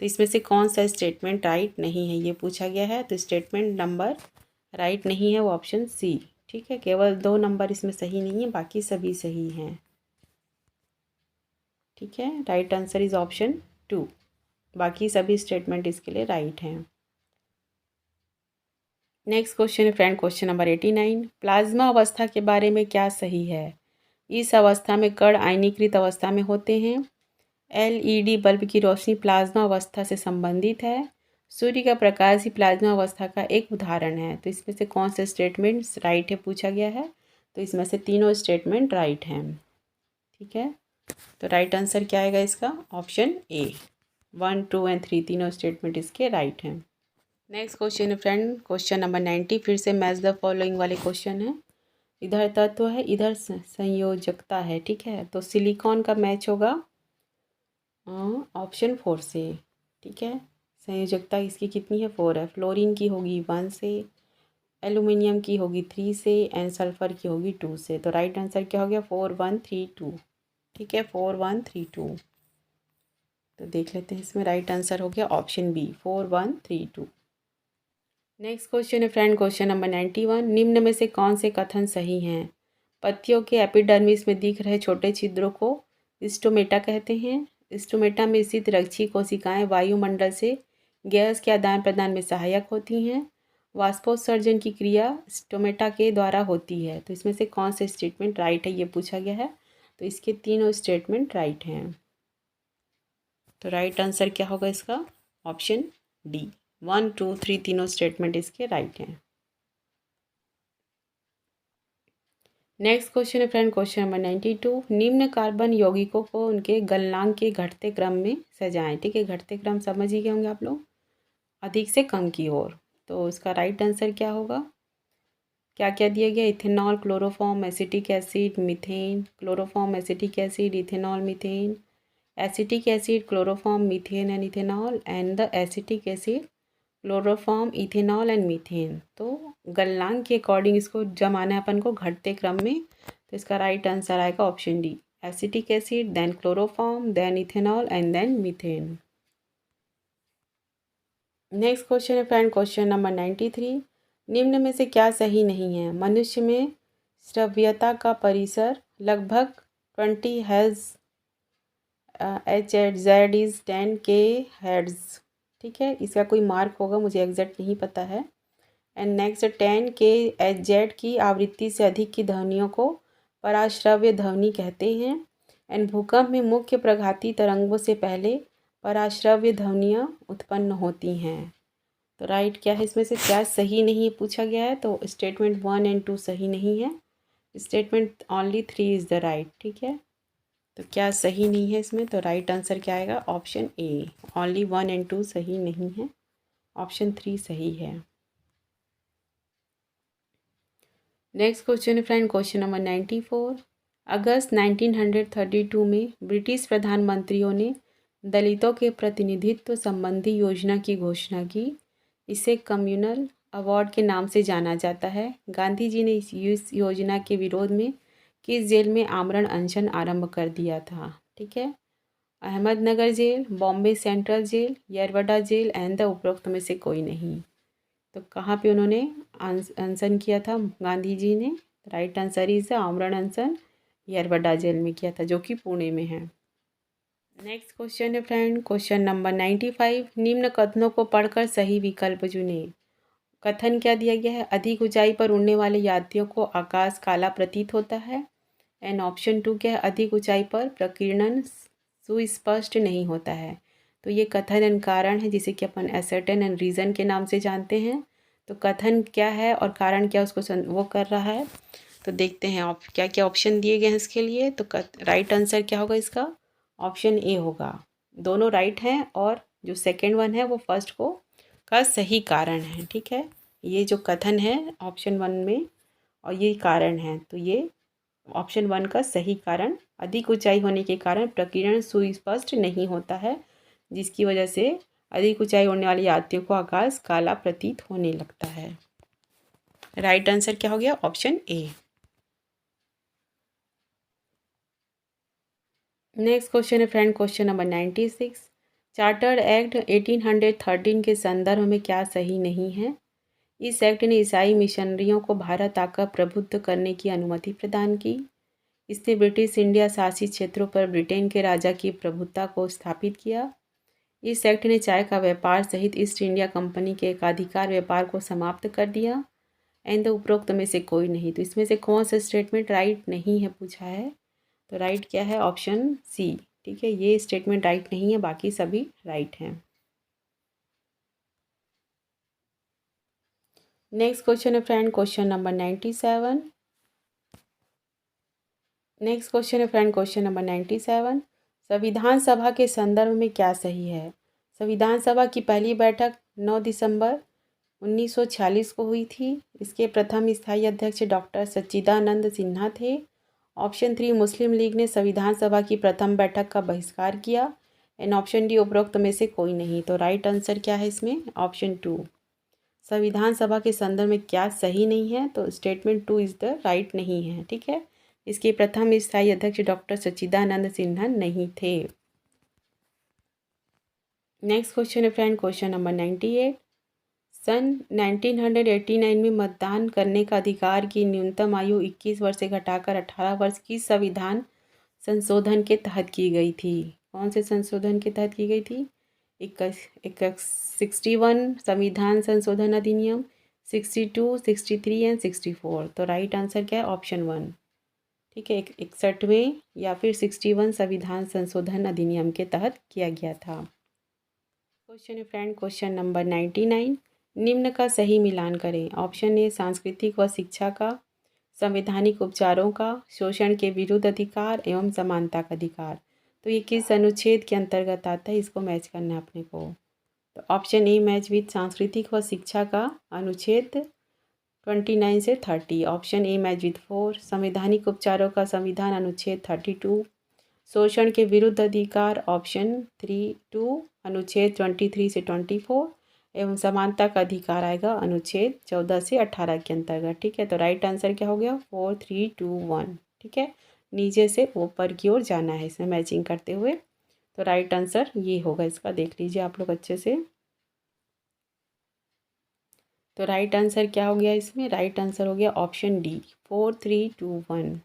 तो इसमें से कौन सा स्टेटमेंट राइट नहीं है ये पूछा गया है। तो स्टेटमेंट नंबर राइट नहीं है वो ऑप्शन सी। ठीक है, केवल 2 नंबर इसमें सही नहीं है, बाकी सभी सही हैं। ठीक है, राइट आंसर इज ऑप्शन 2, बाकी सभी स्टेटमेंट इसके लिए राइट हैं। नेक्स्ट क्वेश्चन है फ्रेंड, क्वेश्चन नंबर 89। प्लाज्मा अवस्था के बारे में क्या सही है। इस अवस्था में कण आयनीकृत अवस्था में होते हैं। LED बल्ब की रोशनी प्लाज्मा अवस्था से संबंधित है। सूर्य का प्रकाश ही प्लाज्मा अवस्था का एक उदाहरण है। तो इसमें से कौन से स्टेटमेंट राइट है पूछा गया है। तो इसमें से तीनों स्टेटमेंट राइट हैं। ठीक है, तो राइट आंसर क्या आएगा इसका, ऑप्शन ए। 1, 2 एंड 3 तीनों स्टेटमेंट इसके राइट हैं। नेक्स्ट क्वेश्चन है फ्रेंड, क्वेश्चन नंबर 90। फिर से मैच द फॉलोइंग वाले क्वेश्चन है। इधर तत्व है, इधर संयोजकता है। ठीक है, तो सिलिकॉन का मैच होगा ऑप्शन 4 से। ठीक है, संयोजकता इसकी कितनी है, 4 है। फ्लोरीन की होगी 1 से, एल्युमिनियम की होगी 3 से, एंड सल्फर की होगी 2 से। तो राइट आंसर क्या हो गया, 4, 1, 3, 2। ठीक है, 4, 1, 3, 2। तो देख लेते हैं, इसमें राइट आंसर हो गया ऑप्शन बी, 4, 1, 3, 2। नेक्स्ट क्वेश्चन है फ्रेंड, क्वेश्चन नंबर 91। निम्न में से कौन से कथन सही हैं। पत्तियों के एपिडर्मिस में दिख रहे छोटे छिद्रों को स्टोमेटा कहते हैं। स्टोमेटा में स्थित रक्षी कोशिकाएं वायुमंडल से गैस के आदान प्रदान में सहायक होती हैं। वाष्पोत्सर्जन की क्रिया स्टोमेटा के द्वारा होती है। तो इसमें से कौन सा स्टेटमेंट राइट है ये पूछा गया है। तो इसके तीनों स्टेटमेंट राइट हैं। तो राइट आंसर क्या होगा इसका, ऑप्शन डी। 1, 2, 3 तीनों स्टेटमेंट इसके राइट हैं। नेक्स्ट क्वेश्चन है फ्रेंड, क्वेश्चन नंबर 92। निम्न कार्बन यौगिकों को उनके गलनांक के घटते क्रम में सजाएं। ठीक है, घटते क्रम समझ ही गए होंगे आप लोग, अधिक से कम की ओर। तो इसका राइट आंसर क्या होगा, क्या क्या दिया गया, ethanol, chloroform, acetic acid, methane, chloroform, acetic acid, ethanol, methane, acetic acid, chloroform, methane and ethanol, and the acetic acid, chloroform, ethanol and methane. तो गलनांक के अकॉर्डिंग इसको जमाना है अपन को घटते क्रम में। तो इसका राइट आंसर आएगा option D, acetic acid, then chloroform, then ethanol and then methane. Next question है फ्रेंड, क्वेश्चन नंबर 93। निम्न में से क्या सही नहीं है। मनुष्य में श्रव्यता का परिसर लगभग 20 हैज़ HZ इज़ 10 के हेड्स। ठीक है, इसका कोई मार्क होगा, मुझे एग्जैक्ट नहीं पता है। एंड नेक्स्ट 10 के HZ की आवृत्ति से अधिक की ध्वनियों को पराश्रव्य ध्वनि कहते हैं। एंड भूकंप में मुख्य प्रघाती तरंगों से पहले पराश्रव्य ध्वनियाँ उत्पन्न होती हैं। तो राइट क्या है, इसमें से क्या सही नहीं पूछा गया है। तो स्टेटमेंट 1 एंड 2 सही नहीं है, statement only 3 is the right. ठीक है, तो क्या सही नहीं है इसमें। तो राइट आंसर क्या आएगा, ऑप्शन ए। ओनली 1 एंड 2 सही नहीं है, ऑप्शन 3 सही है। नेक्स्ट क्वेश्चन है फ्रेंड, क्वेश्चन नंबर 94। अगस्त 1932 में ब्रिटिश प्रधानमंत्रियों ने दलितों के प्रतिनिधित्व संबंधी योजना की घोषणा की। इसे कम्युनल अवार्ड के नाम से जाना जाता है। गांधी जी ने इस योजना के विरोध में किस जेल में आमरण अनशन आरंभ कर दिया था। ठीक है, Ahmednagar jail, Bombay central jail, Yerawada jail, and the उपरोक्त में से कोई नहीं। तो कहाँ पे उन्होंने अनशन किया था गांधी जी ने। राइट आंसर इज आमरण अनशन येरवडा जेल में किया था, जो कि पुणे में है। नेक्स्ट क्वेश्चन है फ्रेंड, क्वेश्चन नंबर 95। निम्न कथनों को पढ़कर सही विकल्प चुनें। कथन क्या दिया गया है? अधिक ऊंचाई पर उड़ने वाले यात्रियों को आकाश काला प्रतीत होता है। एंड ऑप्शन 2 क्या है? अधिक ऊंचाई पर प्रकीर्णन सुस्पष्ट नहीं होता है। तो ये कथन एंड कारण है, जिसे कि अपन एसर्टेन एंड रीज़न के नाम से जानते हैं। तो कथन क्या है और कारण क्या, उसको वो कर रहा है। तो देखते हैं क्या क्या ऑप्शन दिए गए हैं इसके लिए। तो राइट आंसर क्या होगा इसका? ऑप्शन ए होगा। दोनों राइट हैं और जो सेकंड वन है वो फर्स्ट को का सही कारण है। ठीक है, ये जो कथन है ऑप्शन 1 में और ये कारण है, तो ये ऑप्शन 1 का सही कारण, अधिक ऊंचाई होने के कारण प्रकीर्णन सुस्पष्ट नहीं होता है, जिसकी वजह से अधिक ऊंचाई उड़ने वाले यात्रियों को आकाश काला प्रतीत होने लगता है। राइट आंसर क्या हो गया? Option A. नेक्स्ट क्वेश्चन है friend, question number 96। Charter act 1813 के संदर्भ में क्या सही नहीं है? इस एक्ट ने ईसाई मिशनरियों को भारत आकर प्रभुत्व करने की अनुमति प्रदान की। इसने ब्रिटिश इंडिया शासित क्षेत्रों पर ब्रिटेन के राजा की प्रभुत्ता को स्थापित किया। इस एक्ट ने चाय का व्यापार सहित ईस्ट इंडिया कंपनी के एकाधिकार व्यापार को समाप्त कर दिया। एंड उपरोक्त में से कोई नहीं। तो इसमें से कौन सा स्टेटमेंट राइट नहीं है पूछा है। तो राइट क्या है? Option C. ठीक है, ये स्टेटमेंट राइट नहीं है, बाकी सभी राइट हैं। नेक्स्ट क्वेश्चन है friend, question number 97। Next question है फ्रेंड, क्वेश्चन नंबर 97। संविधान सभा के संदर्भ में क्या सही है? संविधान सभा की पहली बैठक 9 दिसंबर 1946 को हुई थी। इसके प्रथम स्थायी अध्यक्ष डॉक्टर सच्चिदानंद सिन्हा थे। ऑप्शन 3, मुस्लिम लीग ने संविधान सभा की प्रथम बैठक का बहिष्कार किया। एंड ऑप्शन डी, उपरोक्त में से कोई नहीं। तो राइट आंसर क्या है इसमें? ऑप्शन 2। संविधान सभा के संदर्भ में क्या सही नहीं है? तो स्टेटमेंट 2 इज द राइट नहीं है। ठीक है, इसके प्रथम स्थायी अध्यक्ष डॉक्टर सच्चिदानंद सिन्हा नहीं थे। नेक्स्ट क्वेश्चन है फ्रेंड, क्वेश्चन नंबर 98। सन 1989 में मतदान करने का अधिकार की न्यूनतम आयु 21 वर्ष से घटाकर 18 वर्ष की संविधान संशोधन के तहत की गई थी। कौन से संशोधन के तहत की गई थी? 61 संविधान संशोधन अधिनियम, 62, 63 एंड 64। तो राइट आंसर क्या है? ऑप्शन 1। ठीक है, 61वें या फिर 61 संविधान संशोधन अधिनियम के तहत किया गया था। क्वेश्चन है फ्रेंड, क्वेश्चन नंबर 99। निम्न का सही मिलान करें। ऑप्शन ए, सांस्कृतिक व शिक्षा का, संवैधानिक उपचारों का, शोषण के विरुद्ध अधिकार एवं समानता का अधिकार। तो ये किस अनुच्छेद के अंतर्गत आता है, इसको मैच करना है अपने को। तो ऑप्शन ए मैच विथ सांस्कृतिक व शिक्षा का अनुच्छेद 29 से 30। ऑप्शन ए मैच विथ 4 संवैधानिक उपचारों का संविधान अनुच्छेद 32। शोषण के विरुद्ध अधिकार ऑप्शन 2 अनुच्छेद 23 से 24 एवं समानता का अधिकार आएगा अनुच्छेद 14 से 18 के अंतर्गत। ठीक है, तो राइट आंसर क्या हो गया? 4, 3, 2, 1। ठीक है, नीचे से ऊपर की ओर जाना है इसमें मैचिंग करते हुए। तो राइट आंसर ये होगा इसका, देख लीजिए आप लोग अच्छे से। तो राइट आंसर क्या हो गया इसमें? राइट आंसर हो गया ऑप्शन डी, 4, 3, 2, 1।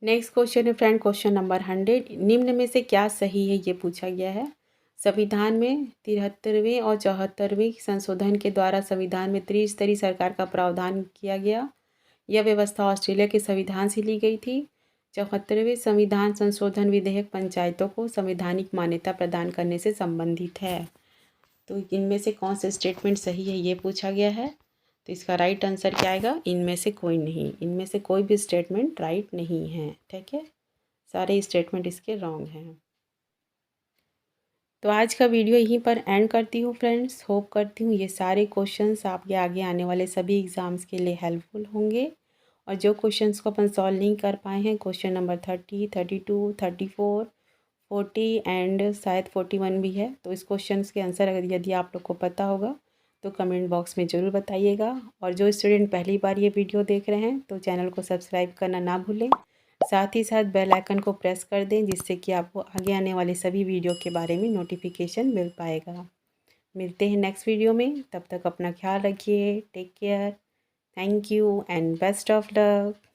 नेक्स्ट क्वेश्चन है फ्रेंड, क्वेश्चन नंबर 100। निम्न में से क्या सही है, ये पूछा गया है। संविधान में 73वें और 74वें संशोधन के द्वारा संविधान में त्रिस्तरीय सरकार का प्रावधान किया गया। यह व्यवस्था ऑस्ट्रेलिया के संविधान से ली गई थी। 74वें संविधान संशोधन विधेयक पंचायतों को संवैधानिक मान्यता प्रदान करने से संबंधित है। तो इनमें से कौन सा स्टेटमेंट सही है, ये पूछा गया है। तो इसका राइट आंसर क्या आएगा? इनमें से कोई नहीं। इनमें से कोई भी स्टेटमेंट राइट नहीं है। ठीक है, सारे स्टेटमेंट इसके रॉन्ग हैं। तो आज का वीडियो यहीं पर एंड करती हूँ फ्रेंड्स। होप करती हूँ ये सारे क्वेश्चंस आपके आगे आने वाले सभी एग्ज़ाम्स के लिए हेल्पफुल होंगे। और जो क्वेश्चंस को अपन सॉल्व नहीं कर पाए हैं, क्वेश्चन नंबर 30, 32, 34, 40 एंड शायद 41 भी है, तो इस क्वेश्चंस के आंसर अगर यदि आप लोग को पता होगा तो कमेंट बॉक्स में ज़रूर बताइएगा। और जो स्टूडेंट पहली बार ये वीडियो देख रहे हैं तो चैनल को सब्सक्राइब करना ना भूलें। साथ ही साथ बेल आइकन को प्रेस कर दें, जिससे कि आपको आगे आने वाले सभी वीडियो के बारे में नोटिफिकेशन मिल पाएगा। मिलते हैं नेक्स्ट वीडियो में, तब तक अपना ख्याल रखिए। Take care, thank you and best of luck.